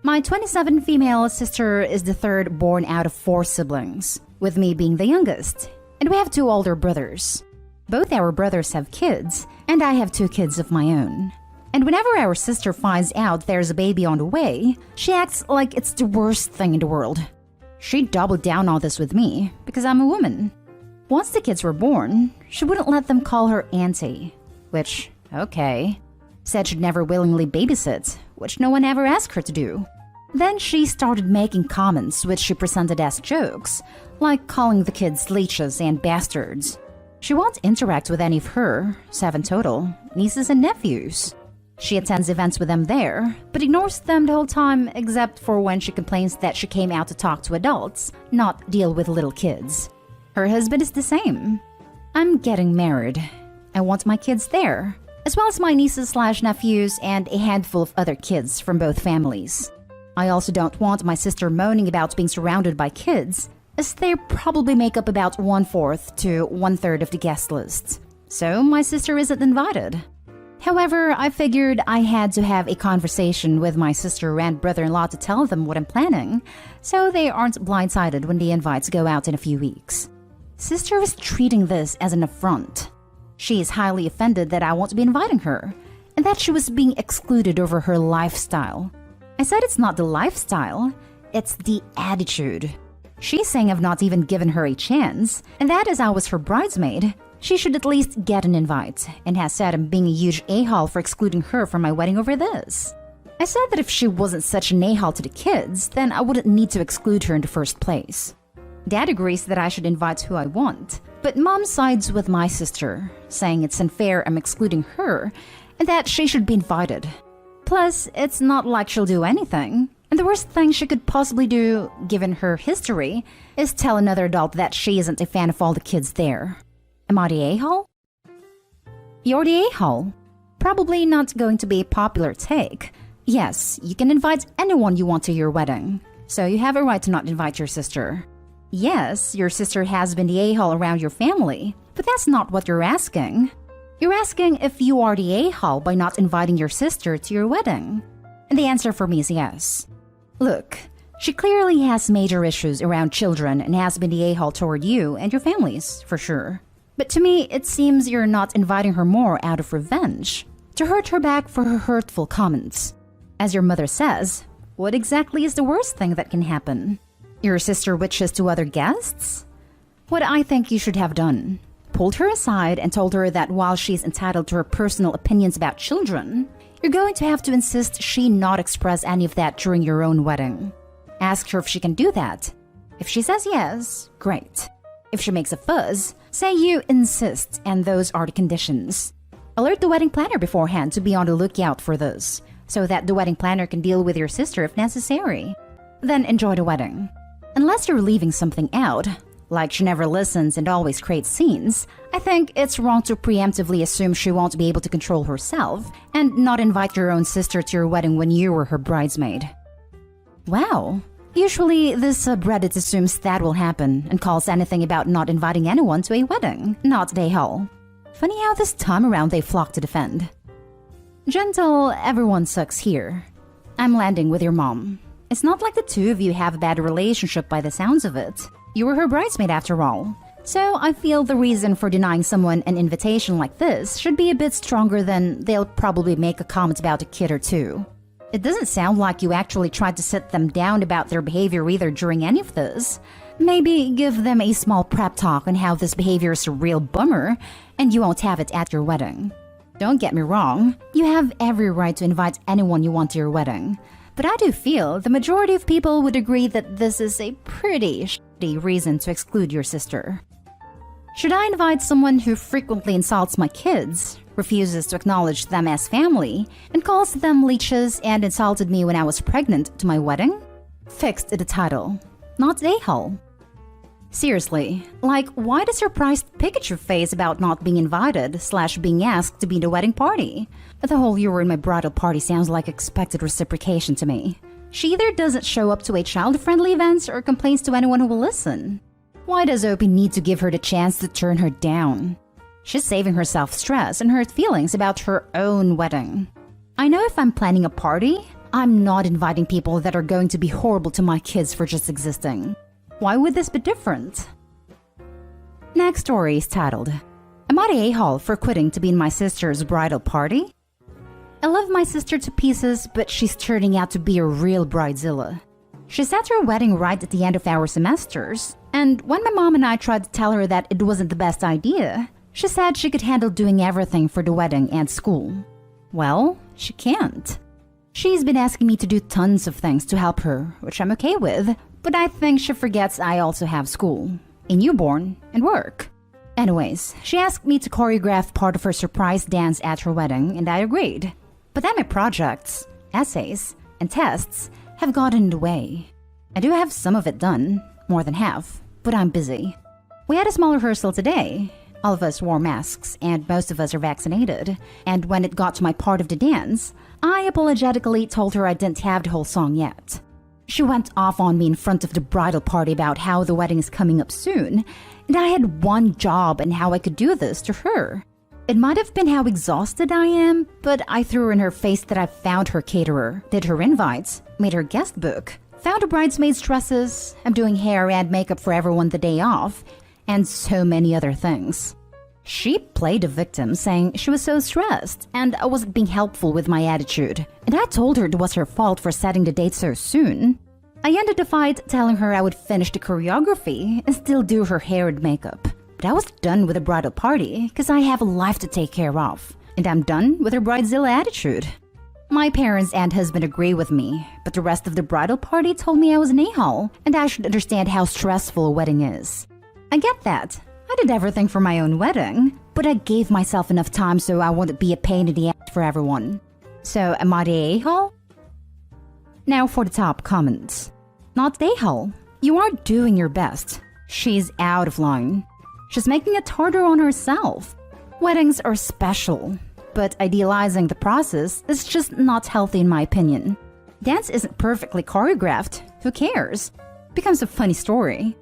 My 27 female sister is the third born out of 4 siblings, with me being the youngest, and we have 2 older brothers. Both our brothers have kids, and I have 2 kids of my own. And whenever our sister finds out there's a baby on the way, she acts like it's the worst thing in the world. She doubled down on this with me, because I'm a woman. Once the kids were born, she wouldn't let them call her auntie, which, okay. Said she'd never willingly babysit, which no one ever asked her to do. Then she started making comments which she presented as jokes, like calling the kids leeches and bastards. She won't interact with any of her, 7 total, nieces and nephews. She attends events with them there, but ignores them the whole time except for when she complains that she came out to talk to adults, not deal with little kids. Her husband is the same. I'm getting married. I want my kids there, as well as my nieces/nephews and a handful of other kids from both families. I also don't want my sister moaning about being surrounded by kids, as they probably make up about 1/4 to 1/3 of the guest list. So my sister isn't invited. However, I figured I had to have a conversation with my sister and brother-in-law to tell them what I'm planning, so they aren't blindsided when the invites go out in a few weeks. Sister is treating this as an affront. She is highly offended that I won't be inviting her, and that she was being excluded over her lifestyle. I said it's not the lifestyle, it's the attitude. She's saying I've not even given her a chance, and that as I was her bridesmaid, she should at least get an invite, and has said I'm being a huge a-hole for excluding her from my wedding over this. I said that if she wasn't such an a-hole to the kids, then I wouldn't need to exclude her in the first place. Dad agrees that I should invite who I want, but Mom sides with my sister, saying it's unfair I'm excluding her, and that she should be invited. Plus, it's not like she'll do anything, and the worst thing she could possibly do, given her history, is tell another adult that she isn't a fan of all the kids there. Am I the a-hole? You're the a-hole. Probably not going to be a popular take. Yes, you can invite anyone you want to your wedding, so you have a right to not invite your sister. Yes, your sister has been the a-hole around your family, but that's not what you're asking. You're asking if you are the a-hole by not inviting your sister to your wedding. And the answer for me is yes. Look, she clearly has major issues around children and has been the a-hole toward you and your families, for sure. But to me, it seems you're not inviting her more out of revenge, to hurt her back for her hurtful comments. As your mother says, what exactly is the worst thing that can happen? Your sister witches to other guests? What I think you should have done, pulled her aside and told her that while she's entitled to her personal opinions about children, you're going to have to insist she not express any of that during your own wedding. Ask her if she can do that. If she says yes, great. If she makes a fuss, say you insist and those are the conditions. Alert the wedding planner beforehand to be on the lookout for this, so that the wedding planner can deal with your sister if necessary. Then enjoy the wedding. Unless you're leaving something out, like she never listens and always creates scenes, I think it's wrong to preemptively assume she won't be able to control herself and not invite your own sister to your wedding when you were her bridesmaid. Wow. Usually, this subreddit assumes that will happen and calls anything about not inviting anyone to a wedding, not the a-hole. Funny how this time around they flock to defend. Gentle, everyone sucks here. I'm landing with your mom. It's not like the two of you have a bad relationship by the sounds of it. You were her bridesmaid after all. So I feel the reason for denying someone an invitation like this should be a bit stronger than they'll probably make a comment about a kid or two. It doesn't sound like you actually tried to sit them down about their behavior either during any of this, Maybe give them a small prep talk on how this behavior is a real bummer and you won't have it at your wedding. Don't get me wrong, you have every right to invite anyone you want to your wedding. But I do feel the majority of people would agree that this is a pretty shitty reason to exclude your sister. Should I invite someone who frequently insults my kids, refuses to acknowledge them as family, and calls them leeches and insulted me when I was pregnant to my wedding? Fixed the title. Not a-hole. Seriously, like, why the surprised Pikachu face about not being invited / being asked to be in the wedding party? The whole "you were in my bridal party" sounds like expected reciprocation to me. She either doesn't show up to a child-friendly event or complains to anyone who will listen. Why does Opie need to give her the chance to turn her down? She's saving herself stress and hurt feelings about her own wedding. I know if I'm planning a party, I'm not inviting people that are going to be horrible to my kids for just existing. Why would this be different? Next story is titled, "Am I the a-hole for quitting to be in my sister's bridal party?" I love my sister to pieces, but she's turning out to be a real bridezilla. She's at her wedding right at the end of our semesters, and when my mom and I tried to tell her that it wasn't the best idea, she said she could handle doing everything for the wedding and school. Well, she can't. She's been asking me to do tons of things to help her, which I'm okay with, but I think she forgets I also have school, a newborn, and work. Anyways, she asked me to choreograph part of her surprise dance at her wedding, and I agreed. But then my projects, essays, and tests have gotten in the way. I do have some of it done, more than half, but I'm busy. We had a small rehearsal today. All of us wore masks, and most of us are vaccinated. And when it got to my part of the dance, I apologetically told her I didn't have the whole song yet. She went off on me in front of the bridal party about how the wedding is coming up soon, and I had one job and how I could do this to her. It might have been how exhausted I am, but I threw in her face that I found her caterer, did her invites, made her guest book, found her bridesmaids' dresses, I'm doing hair and makeup for everyone the day off, and so many other things. She played a victim, saying she was so stressed and I wasn't being helpful with my attitude, and I told her it was her fault for setting the date so soon. I ended the fight telling her I would finish the choreography and still do her hair and makeup. But I was done with the bridal party because I have a life to take care of, and I'm done with her bridezilla attitude. My parents and husband agree with me, but the rest of the bridal party told me I was an a-hole and I should understand how stressful a wedding is. I get that. I did everything for my own wedding, but I gave myself enough time so I wouldn't be a pain in the ass for everyone. So am I the a-hole? Now for the top comments. Not the a-hole. You are doing your best. She's out of line. She's making it harder on herself. Weddings are special, but idealizing the process is just not healthy in my opinion. Dance isn't perfectly choreographed. Who cares? Becomes a funny story.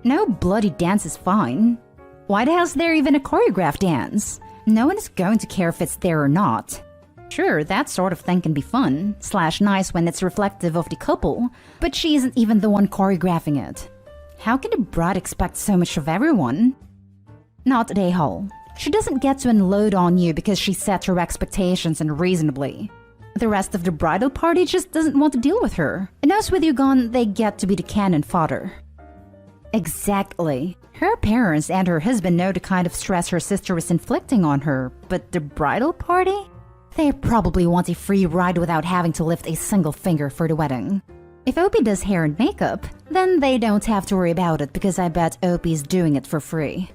No bloody dance is fine. Why the hell is there even a choreographed dance? No one is going to care if it's there or not. Sure, that sort of thing can be fun / nice when it's reflective of the couple, but she isn't even the one choreographing it. How can a bride expect so much of everyone? Not the a-hole. She doesn't get to unload on you because she set her expectations unreasonably. The rest of the bridal party just doesn't want to deal with her, and as with you gone, they get to be the cannon fodder. Exactly. Her parents and her husband know the kind of stress her sister is inflicting on her, but the bridal party? They probably want a free ride without having to lift a single finger for the wedding. If Opie does hair and makeup, then they don't have to worry about it because I bet Opie's doing it for free.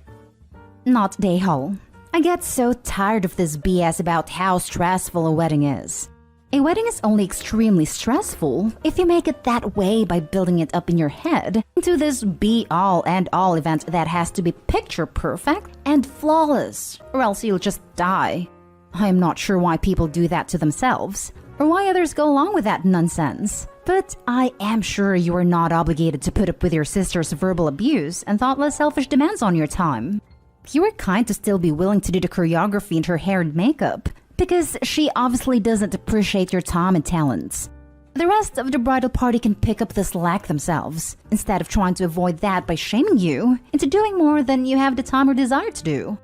Not the a-hole. I get so tired of this BS about how stressful a wedding is. A wedding is only extremely stressful if you make it that way by building it up in your head into this be-all and all event that has to be picture perfect and flawless, or else you'll just die. I'm not sure why people do that to themselves, or why others go along with that nonsense. But I am sure you are not obligated to put up with your sister's verbal abuse and thoughtless selfish demands on your time. You are kind to still be willing to do the choreography and her hair and makeup, because she obviously doesn't appreciate your time and talents. The rest of the bridal party can pick up the slack themselves, instead of trying to avoid that by shaming you into doing more than you have the time or desire to do.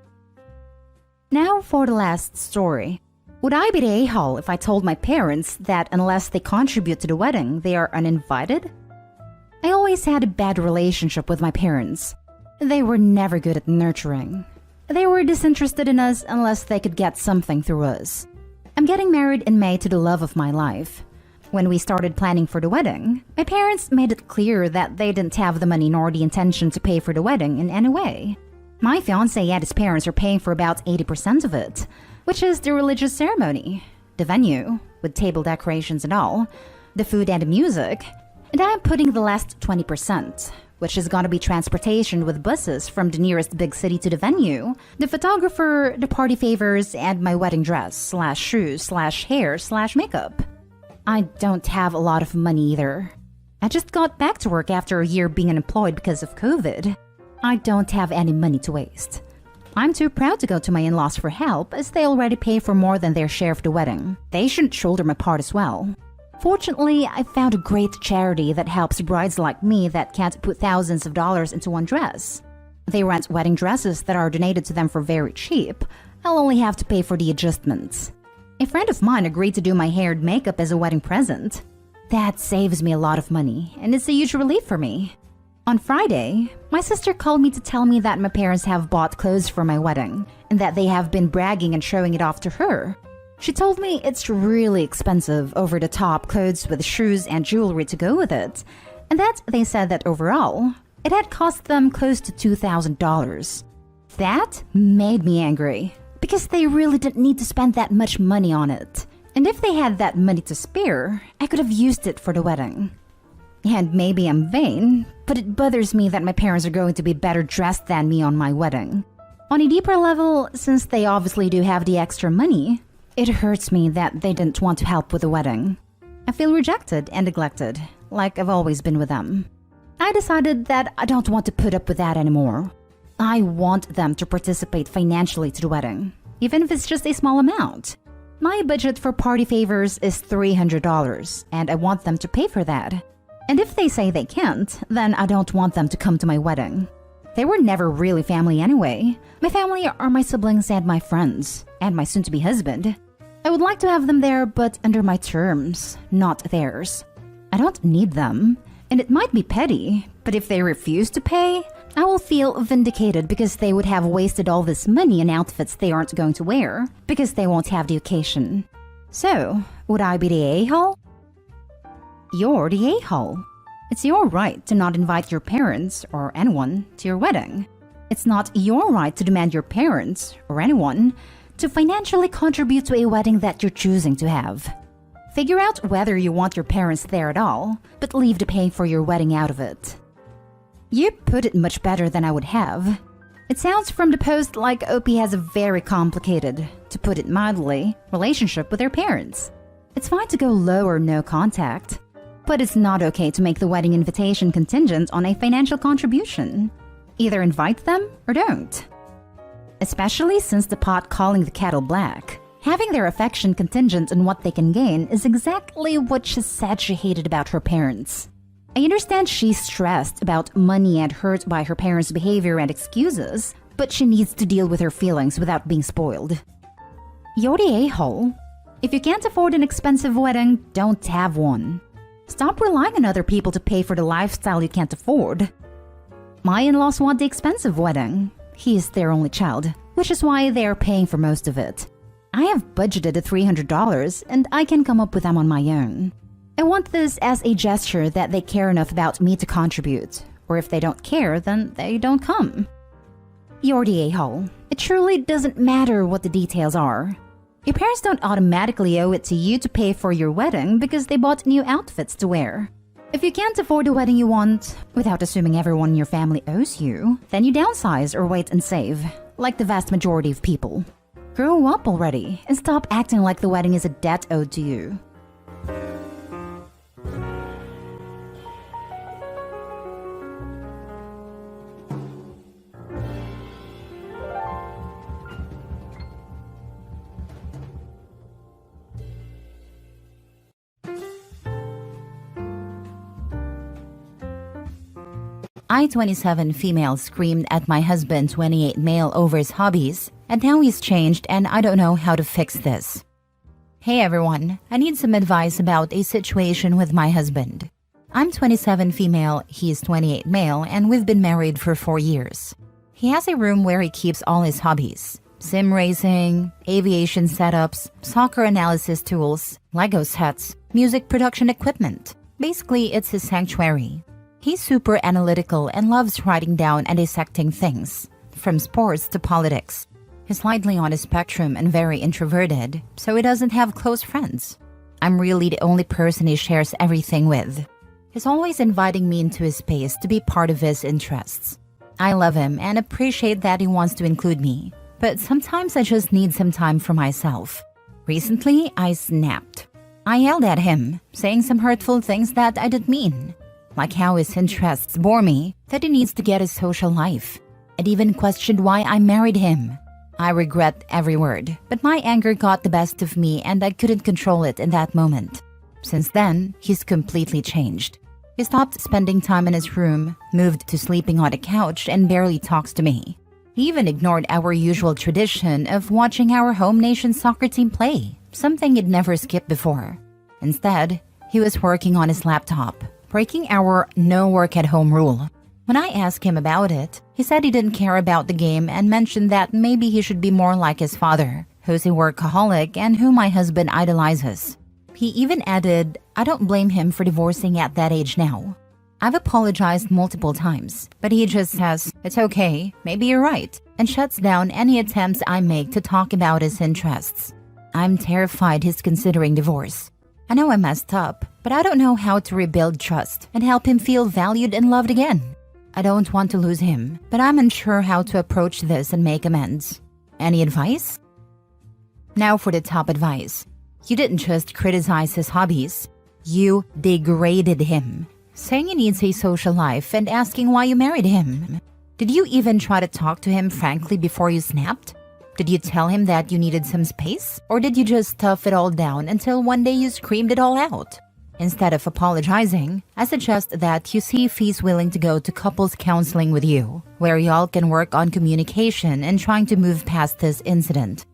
Now for the last story. Would I be the a-hole if I told my parents that unless they contribute to the wedding, they are uninvited? I always had a bad relationship with my parents. They were never good at nurturing. They were disinterested in us unless they could get something through us. I'm getting married in May to the love of my life. When we started planning for the wedding, my parents made it clear that they didn't have the money nor the intention to pay for the wedding in any way. My fiancé and his parents are paying for about 80% of it, which is the religious ceremony, the venue, with table decorations and all, the food and the music, and I'm putting the last 20%, which is gonna be transportation with buses from the nearest big city to the venue, the photographer, the party favors, and my wedding dress / shoes / hair / makeup. I don't have a lot of money either. I just got back to work after a year being unemployed because of COVID. I don't have any money to waste. I'm too proud to go to my in-laws for help as they already pay for more than their share of the wedding. They shouldn't shoulder my part as well. Fortunately, I found a great charity that helps brides like me that can't put thousands of dollars into one dress. They rent wedding dresses that are donated to them for very cheap. I'll only have to pay for the adjustments. A friend of mine agreed to do my hair and makeup as a wedding present. That saves me a lot of money, and it's a huge relief for me. On Friday, my sister called me to tell me that my parents have bought clothes for my wedding, and that they have been bragging and showing it off to her. She told me it's really expensive, over-the-top clothes with shoes and jewelry to go with it, and that they said that overall, it had cost them close to $2,000. That made me angry, because they really didn't need to spend that much money on it. And if they had that money to spare, I could have used it for the wedding. And maybe I'm vain, but it bothers me that my parents are going to be better dressed than me on my wedding. On a deeper level, since they obviously do have the extra money, it hurts me that they didn't want to help with the wedding. I feel rejected and neglected, like I've always been with them. I decided that I don't want to put up with that anymore. I want them to participate financially to the wedding, even if it's just a small amount. My budget for party favors is $300, and I want them to pay for that. And if they say they can't, then I don't want them to come to my wedding. They were never really family anyway. My family are my siblings and my friends, and my soon-to-be husband. I would like to have them there, but under my terms, not theirs. I don't need them, and it might be petty, but if they refuse to pay, I will feel vindicated because they would have wasted all this money in outfits they aren't going to wear, because they won't have the occasion. So, would I be the a-hole? You're the a-hole. It's your right to not invite your parents or anyone to your wedding. It's not your right to demand your parents or anyone to financially contribute to a wedding that you're choosing to have. Figure out whether you want your parents there at all, but leave the paying for your wedding out of it. You put it much better than I would have. It sounds from the post like OP has a very complicated, to put it mildly, relationship with their parents. It's fine to go low or no contact. But it's not okay to make the wedding invitation contingent on a financial contribution. Either invite them or don't. Especially since the pot calling the kettle black. Having their affection contingent on what they can gain is exactly what she said she hated about her parents. I understand she's stressed about money and hurt by her parents' behavior and excuses, but she needs to deal with her feelings without being spoiled. You're the a-hole. If you can't afford an expensive wedding, don't have one. Stop relying on other people to pay for the lifestyle you can't afford. My in-laws want the expensive wedding. He is their only child, which is why they are paying for most of it. I have budgeted at $300 and I can come up with them on my own. I want this as a gesture that they care enough about me to contribute, or if they don't care, then they don't come. You're the a-hole. It truly doesn't matter what the details are. Your parents don't automatically owe it to you to pay for your wedding because they bought new outfits to wear. If you can't afford the wedding you want, without assuming everyone in your family owes you, then you downsize or wait and save, like the vast majority of people. Grow up already and stop acting like the wedding is a debt owed to you. I-27 female screamed at my husband 28 male over his hobbies, and now he's changed and I don't know how to fix this. Hey everyone, I need some advice about a situation with my husband. I'm 27 female, he's 28 male, and we've been married for 4 years. He has a room where he keeps all his hobbies: sim racing, aviation setups, soccer analysis tools, Lego sets, music production equipment. Basically, it's his sanctuary. He's super analytical and loves writing down and dissecting things, from sports to politics. He's slightly on the spectrum and very introverted, so he doesn't have close friends. I'm really the only person he shares everything with. He's always inviting me into his space to be part of his interests. I love him and appreciate that he wants to include me, but sometimes I just need some time for myself. Recently, I snapped. I yelled at him, saying some hurtful things that I didn't mean, like how his interests bore me, that he needs to get a social life, and even questioned why I married him. I regret every word, but my anger got the best of me and I couldn't control it in that moment. Since then, he's completely changed. He stopped spending time in his room, moved to sleeping on the couch, and barely talks to me. He even ignored our usual tradition of watching our home nation's soccer team play, something he'd never skipped before. Instead, he was working on his laptop, breaking our no work at home rule. When I asked him about it, he said he didn't care about the game and mentioned that maybe he should be more like his father, who's a workaholic and who my husband idolizes. He even added, I don't blame him for divorcing at that age now. I've apologized multiple times, but he just says, it's okay, maybe you're right, and shuts down any attempts I make to talk about his interests. I'm terrified he's considering divorce. I know I messed up, but I don't know how to rebuild trust and help him feel valued and loved again. I don't want to lose him, but I'm unsure how to approach this and make amends. Any advice? Now for the top advice. You didn't just criticize his hobbies. You degraded him, saying he needs a social life and asking why you married him. Did you even try to talk to him frankly before you snapped? Did you tell him that you needed some space? Or did you just stuff it all down until one day you screamed it all out? Instead of apologizing, I suggest that you see if he's willing to go to couples counseling with you, where y'all can work on communication and trying to move past this incident.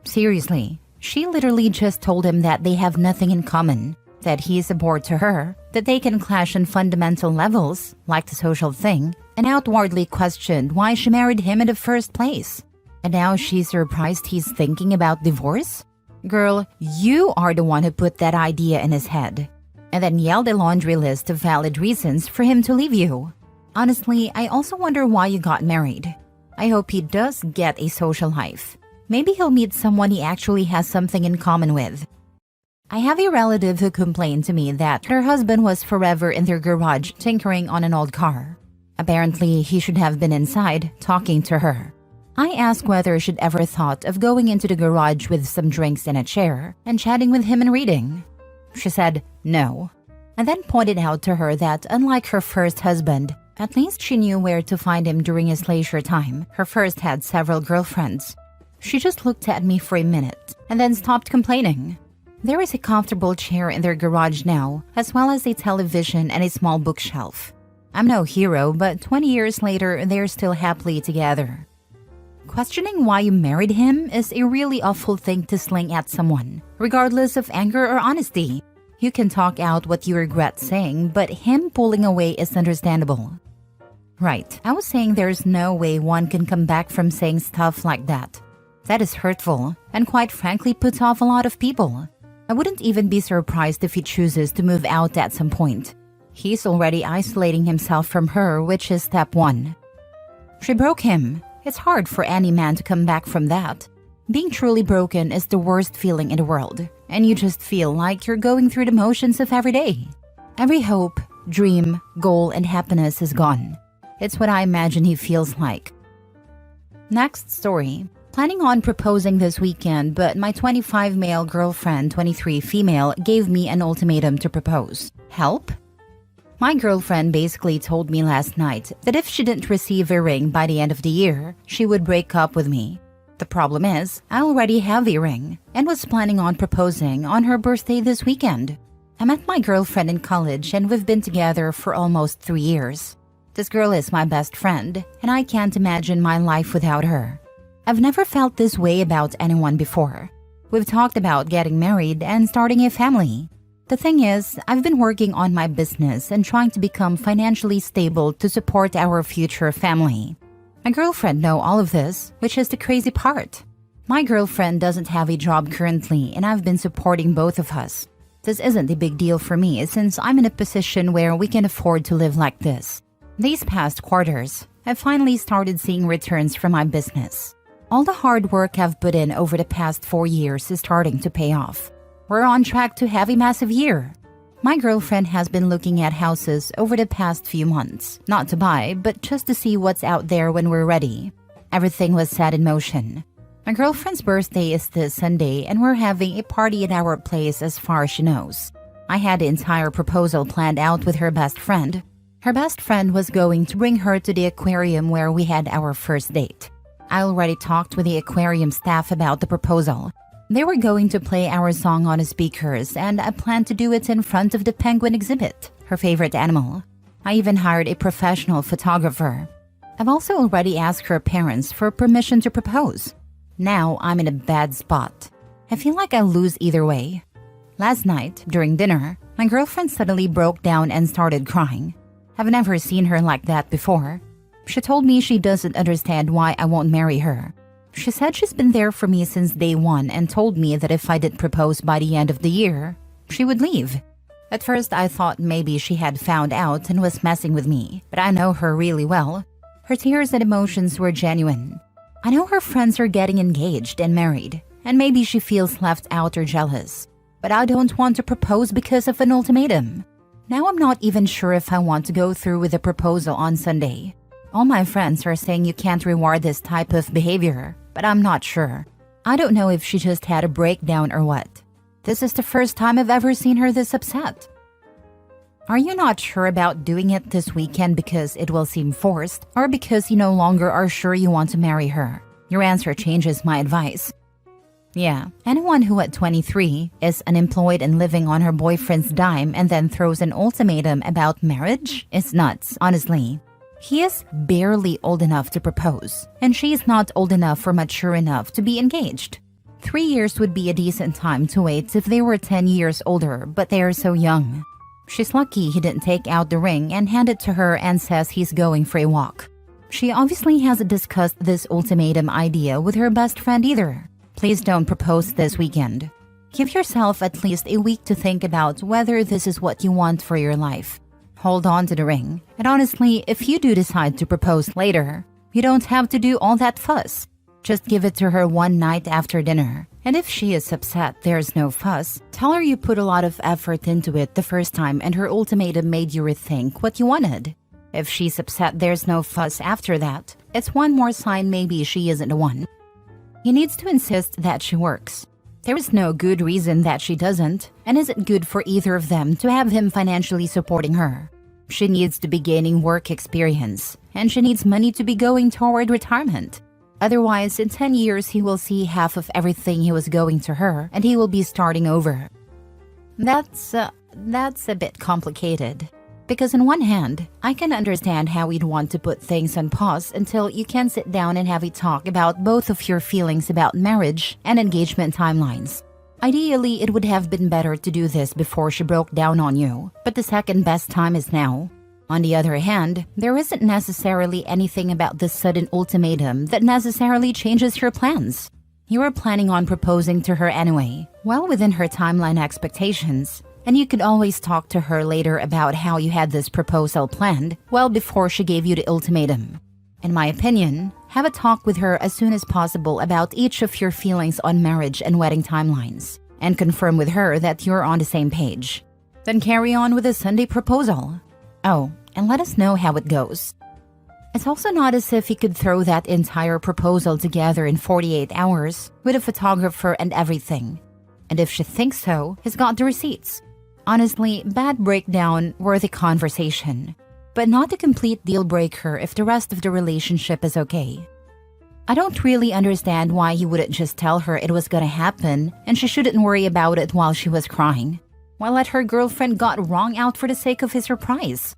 Seriously, she literally just told him that they have nothing in common, that he is a bore to her, that they can clash on fundamental levels, like the social thing, and outwardly questioned why she married him in the first place. And now she's surprised he's thinking about divorce? Girl, you are the one who put that idea in his head, and then yelled a laundry list of valid reasons for him to leave you. Honestly, I also wonder why you got married. I hope he does get a social life. Maybe he'll meet someone he actually has something in common with. I have a relative who complained to me that her husband was forever in their garage tinkering on an old car. Apparently, he should have been inside talking to her. I asked whether she'd ever thought of going into the garage with some drinks and a chair and chatting with him and reading. She said no, and then pointed out to her that unlike her first husband, at least she knew where to find him during his leisure time. Her first had several girlfriends. She just looked at me for a minute and then stopped complaining. There is a comfortable chair in their garage now, as well as a television and a small bookshelf. I'm no hero, but 20 years later, they're still happily together. Questioning why you married him is a really awful thing to sling at someone, regardless of anger or honesty. You can talk out what you regret saying, but him pulling away is understandable. Right, I was saying there's no way one can come back from saying stuff like that. That is hurtful, and quite frankly puts off a lot of people. I wouldn't even be surprised if he chooses to move out at some point. He's already isolating himself from her, which is step 1. She broke him. It's hard for any man to come back from that. Being truly broken is the worst feeling in the world, and you just feel like you're going through the motions of every day. Every hope, dream, goal, and happiness is gone. It's what I imagine he feels like. Next story. Planning on proposing this weekend, but my 25 male girlfriend, 23 female, gave me an ultimatum to propose. Help? My girlfriend basically told me last night that if she didn't receive a ring by the end of the year, she would break up with me. The problem is, I already have a ring and was planning on proposing on her birthday this weekend. I met my girlfriend in college and we've been together for almost 3 years. This girl is my best friend and I can't imagine my life without her. I've never felt this way about anyone before. We've talked about getting married and starting a family. The thing is, I've been working on my business and trying to become financially stable to support our future family. My girlfriend knows all of this, which is the crazy part. My girlfriend doesn't have a job currently, and I've been supporting both of us. This isn't a big deal for me since I'm in a position where we can afford to live like this. These past quarters, I've finally started seeing returns from my business. All the hard work I've put in over the past 4 years is starting to pay off. We're on track to have a massive year. My girlfriend has been looking at houses over the past few months, not to buy, but just to see what's out there when we're ready. Everything was set in motion. My girlfriend's birthday is this Sunday, and we're having a party at our place as far as she knows. I had the entire proposal planned out with her best friend. Her best friend was going to bring her to the aquarium where we had our first date. I already talked with the aquarium staff about the proposal. They were going to play our song on the speakers, and I planned to do it in front of the penguin exhibit, her favorite animal. I even hired a professional photographer. I've also already asked her parents for permission to propose. Now I'm in a bad spot. I feel like I'll lose either way. Last night, during dinner, my girlfriend suddenly broke down and started crying. I've never seen her like that before. She told me she doesn't understand why I won't marry her. She said she's been there for me since day one and told me that if I didn't propose by the end of the year, she would leave. At first, I thought maybe she had found out and was messing with me, but I know her really well. Her tears and emotions were genuine. I know her friends are getting engaged and married, and maybe she feels left out or jealous. But I don't want to propose because of an ultimatum. Now I'm not even sure if I want to go through with the proposal on Sunday. All my friends are saying you can't reward this type of behavior, but I'm not sure. I don't know if she just had a breakdown or what. This is the first time I've ever seen her this upset. Are you not sure about doing it this weekend because it will seem forced, or because you no longer are sure you want to marry her? Your answer changes my advice. Yeah, anyone who at 23 is unemployed and living on her boyfriend's dime and then throws an ultimatum about marriage is nuts, honestly. He is barely old enough to propose, and she is not old enough or mature enough to be engaged. 3 years would be a decent time to wait if they were 10 years older, but they are so young. She's lucky he didn't take out the ring and hand it to her and says he's going for a walk. She obviously hasn't discussed this ultimatum idea with her best friend either. Please don't propose this weekend. Give yourself at least a week to think about whether this is what you want for your life. Hold on to the ring. And honestly, if you do decide to propose later, you don't have to do all that fuss. Just give it to her one night after dinner. And if she is upset there's no fuss, tell her you put a lot of effort into it the first time and her ultimatum made you rethink what you wanted. If she's upset there's no fuss after that, it's one more sign maybe she isn't the one. He needs to insist that she works. There is no good reason that she doesn't, and is it good for either of them to have him financially supporting her? She needs to be gaining work experience, and she needs money to be going toward retirement. Otherwise, in 10 years he will see half of everything he was going to her, and he will be starting over. That's a bit complicated. Because on one hand, I can understand how you'd want to put things on pause until you can sit down and have a talk about both of your feelings about marriage and engagement timelines. Ideally, it would have been better to do this before she broke down on you, but the second best time is now. On the other hand, there isn't necessarily anything about this sudden ultimatum that necessarily changes your plans. You are planning on proposing to her anyway, well within her timeline expectations. And you could always talk to her later about how you had this proposal planned well before she gave you the ultimatum. In my opinion, have a talk with her as soon as possible about each of your feelings on marriage and wedding timelines, and confirm with her that you're on the same page. Then carry on with the Sunday proposal. Oh, and let us know how it goes. It's also not as if he could throw that entire proposal together in 48 hours with a photographer and everything. And if she thinks so, he's got the receipts. Honestly, bad breakdown worthy conversation, but not a complete deal breaker if the rest of the relationship is okay. I don't really understand why he wouldn't just tell her it was gonna happen and she shouldn't worry about it while she was crying, while let her girlfriend got wrong out for the sake of his surprise.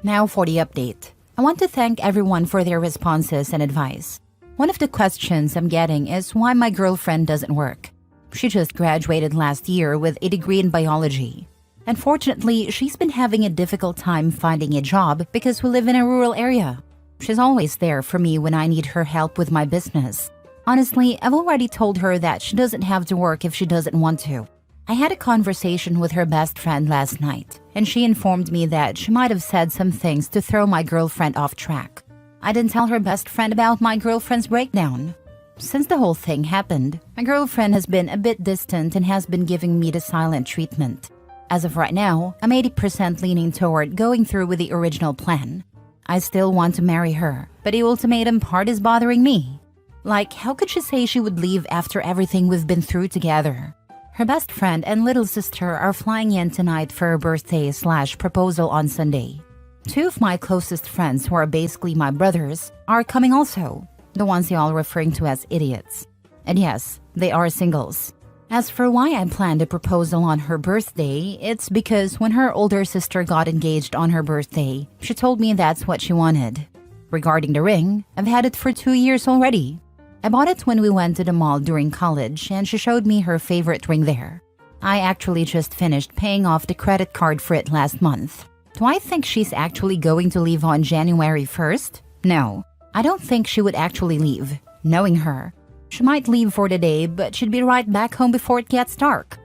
Now for the update. I want to thank everyone for their responses and advice. One of the questions I'm getting is why my girlfriend doesn't work. She just graduated last year with a degree in biology. Unfortunately, she's been having a difficult time finding a job because we live in a rural area. She's always there for me when I need her help with my business. Honestly, I've already told her that she doesn't have to work if she doesn't want to. I had a conversation with her best friend last night, and she informed me that she might have said some things to throw my girlfriend off track. I didn't tell her best friend about my girlfriend's breakdown. Since the whole thing happened, my girlfriend has been a bit distant and has been giving me the silent treatment. As of right now, I'm 80% leaning toward going through with the original plan. I still want to marry her, but the ultimatum part is bothering me. Like, how could she say she would leave after everything we've been through together? Her best friend and little sister are flying in tonight for her birthday/proposal on Sunday. Two of my closest friends, who are basically my brothers, are coming also, the ones y'all referring to as idiots. And yes, they are singles. As for why I planned a proposal on her birthday, it's because when her older sister got engaged on her birthday, she told me that's what she wanted. Regarding the ring, I've had it for 2 years already. I bought it when we went to the mall during college, and she showed me her favorite ring there. I actually just finished paying off the credit card for it last month. Do I think she's actually going to leave on January 1st? No, I don't think she would actually leave. Knowing her, she might leave for the day, but she'd be right back home before it gets dark.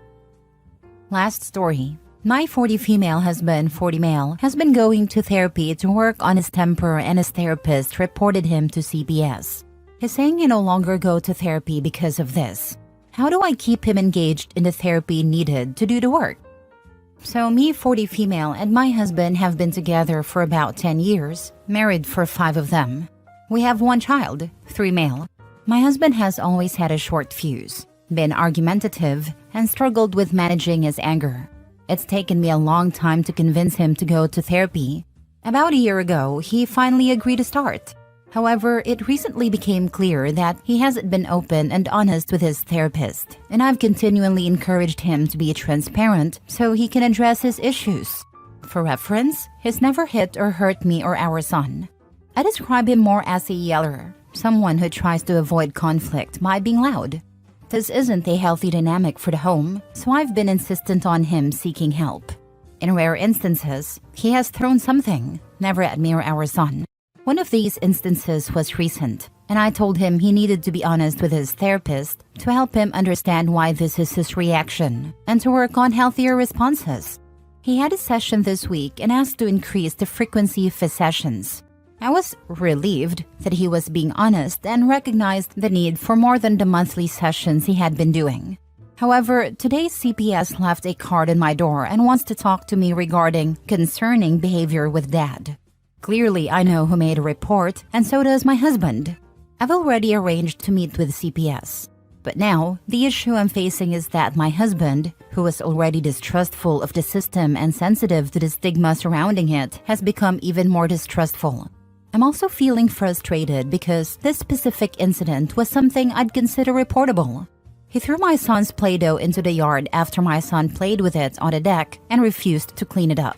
Last story. My 40 female husband, 40 male, has been going to therapy to work on his temper, and his therapist reported him to CPS. He's saying he no longer go to therapy because of this. How do I keep him engaged in the therapy needed to do the work? So me, 40 female, and my husband have been together for about 10 years, married for 5 of them. We have 1 child, 3 male. My husband has always had a short fuse, been argumentative, and struggled with managing his anger. It's taken me a long time to convince him to go to therapy. About a year ago, he finally agreed to start. However, it recently became clear that he hasn't been open and honest with his therapist, and I've continually encouraged him to be transparent so he can address his issues. For reference, he's never hit or hurt me or our son. I describe him more as a yeller, someone who tries to avoid conflict by being loud. This isn't a healthy dynamic for the home, so I've been insistent on him seeking help. In rare instances, he has thrown something, never at me or our son. One of these instances was recent, and I told him he needed to be honest with his therapist to help him understand why this is his reaction and to work on healthier responses. He had a session this week and asked to increase the frequency of his sessions. I was relieved that he was being honest and recognized the need for more than the monthly sessions he had been doing. However, today's CPS left a card on my door and wants to talk to me regarding concerning behavior with Dad. Clearly, I know who made a report, and so does my husband. I've already arranged to meet with CPS. But now, the issue I'm facing is that my husband, who was already distrustful of the system and sensitive to the stigma surrounding it, has become even more distrustful. I'm also feeling frustrated because this specific incident was something I'd consider reportable. He threw my son's Play-Doh into the yard after my son played with it on the deck and refused to clean it up.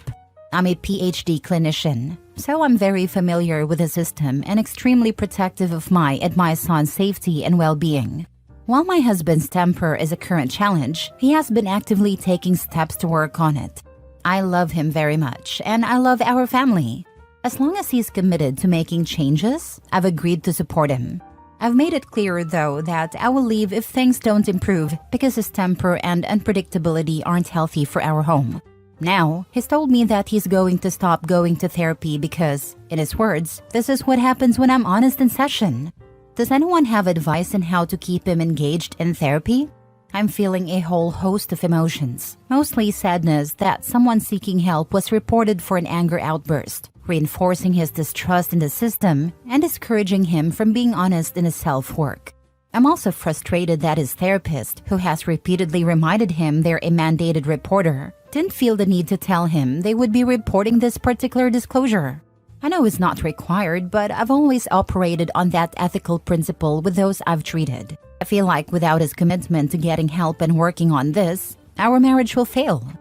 I'm a PhD clinician, so I'm very familiar with the system and extremely protective of my and my son's safety and well-being. While my husband's temper is a current challenge, he has been actively taking steps to work on it. I love him very much, and I love our family. As long as he's committed to making changes, I've agreed to support him. I've made it clear, though, that I will leave if things don't improve because his temper and unpredictability aren't healthy for our home. Now, he's told me that he's going to stop going to therapy because, in his words, this is what happens when I'm honest in session. Does anyone have advice on how to keep him engaged in therapy? I'm feeling a whole host of emotions, mostly sadness that someone seeking help was reported for an anger outburst, reinforcing his distrust in the system and discouraging him from being honest in his self-work. I'm also frustrated that his therapist, who has repeatedly reminded him they're a mandated reporter, didn't feel the need to tell him they would be reporting this particular disclosure. I know it's not required, but I've always operated on that ethical principle with those I've treated. I feel like without his commitment to getting help and working on this, our marriage will fail.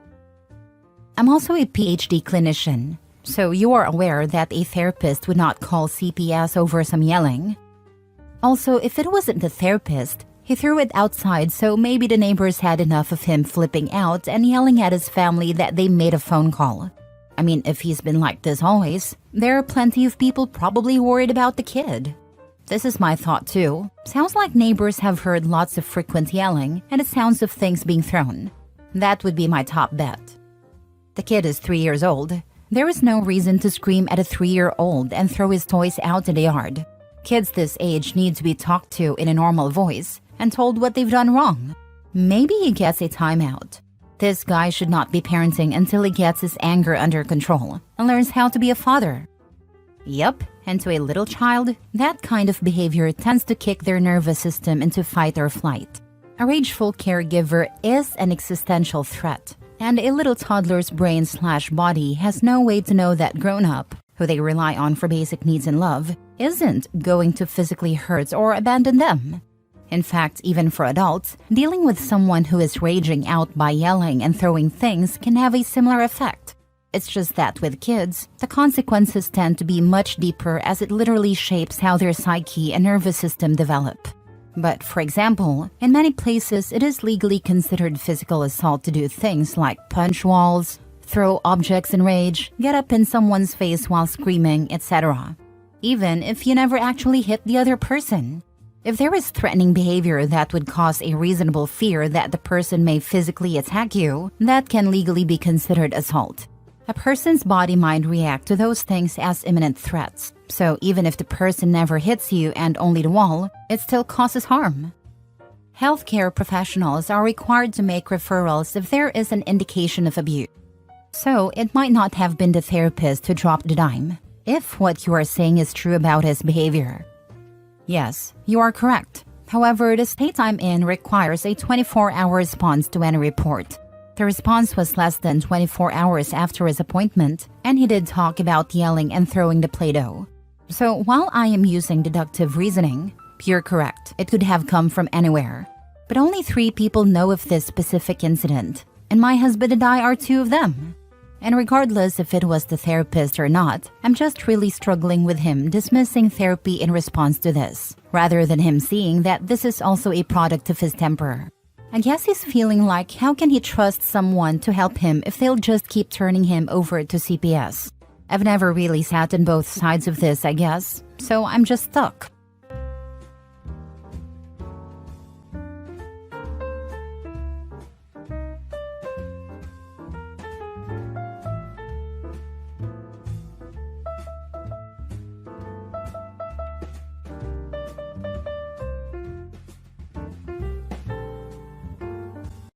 I'm also a PhD clinician, so you are aware that a therapist would not call CPS over some yelling. Also, if it wasn't the therapist, He threw it outside, so maybe the neighbors had enough of him flipping out and yelling at his family that they made a phone call. I mean, if he's been like this always, there are plenty of people probably worried about the kid. This is my thought too. Sounds like neighbors have heard lots of frequent yelling and the sounds of things being thrown. That would be my top bet. The kid is 3 years old. There is no reason to scream at a 3-year-old and throw his toys out in the yard. Kids this age need to be talked to in a normal voice and told what they've done wrong. Maybe he gets a timeout. This guy should not be parenting until he gets his anger under control and learns how to be a father. Yup, and to a little child, that kind of behavior tends to kick their nervous system into fight or flight. A rageful caregiver is an existential threat, and a little toddler's brain/body has no way to know that grown-up, who they rely on for basic needs and love, isn't going to physically hurt or abandon them. In fact, even for adults, dealing with someone who is raging out by yelling and throwing things can have a similar effect. It's just that with kids, the consequences tend to be much deeper as it literally shapes how their psyche and nervous system develop. But for example, in many places it is legally considered physical assault to do things like punch walls, throw objects in rage, get up in someone's face while screaming, etc. Even if you never actually hit the other person. If there is threatening behavior that would cause a reasonable fear that the person may physically attack you, that can legally be considered assault. A person's body might react to those things as imminent threats, so even if the person never hits you and only the wall, it still causes harm. Healthcare professionals are required to make referrals if there is an indication of abuse. So it might not have been the therapist who dropped the dime, if what you are saying is true about his behavior. Yes, you are correct. However, the state I'm in requires a 24-hour response to any report. The response was less than 24 hours after his appointment, and he did talk about yelling and throwing the Play-Doh. So while I am using deductive reasoning, you're correct, it could have come from anywhere. But only 3 people know of this specific incident, and my husband and I are 2 of them. And regardless if it was the therapist or not, I'm just really struggling with him dismissing therapy in response to this, rather than him seeing that this is also a product of his temper. I guess he's feeling like how can he trust someone to help him if they'll just keep turning him over to CPS. I've never really sat on both sides of this, I guess, so I'm just stuck.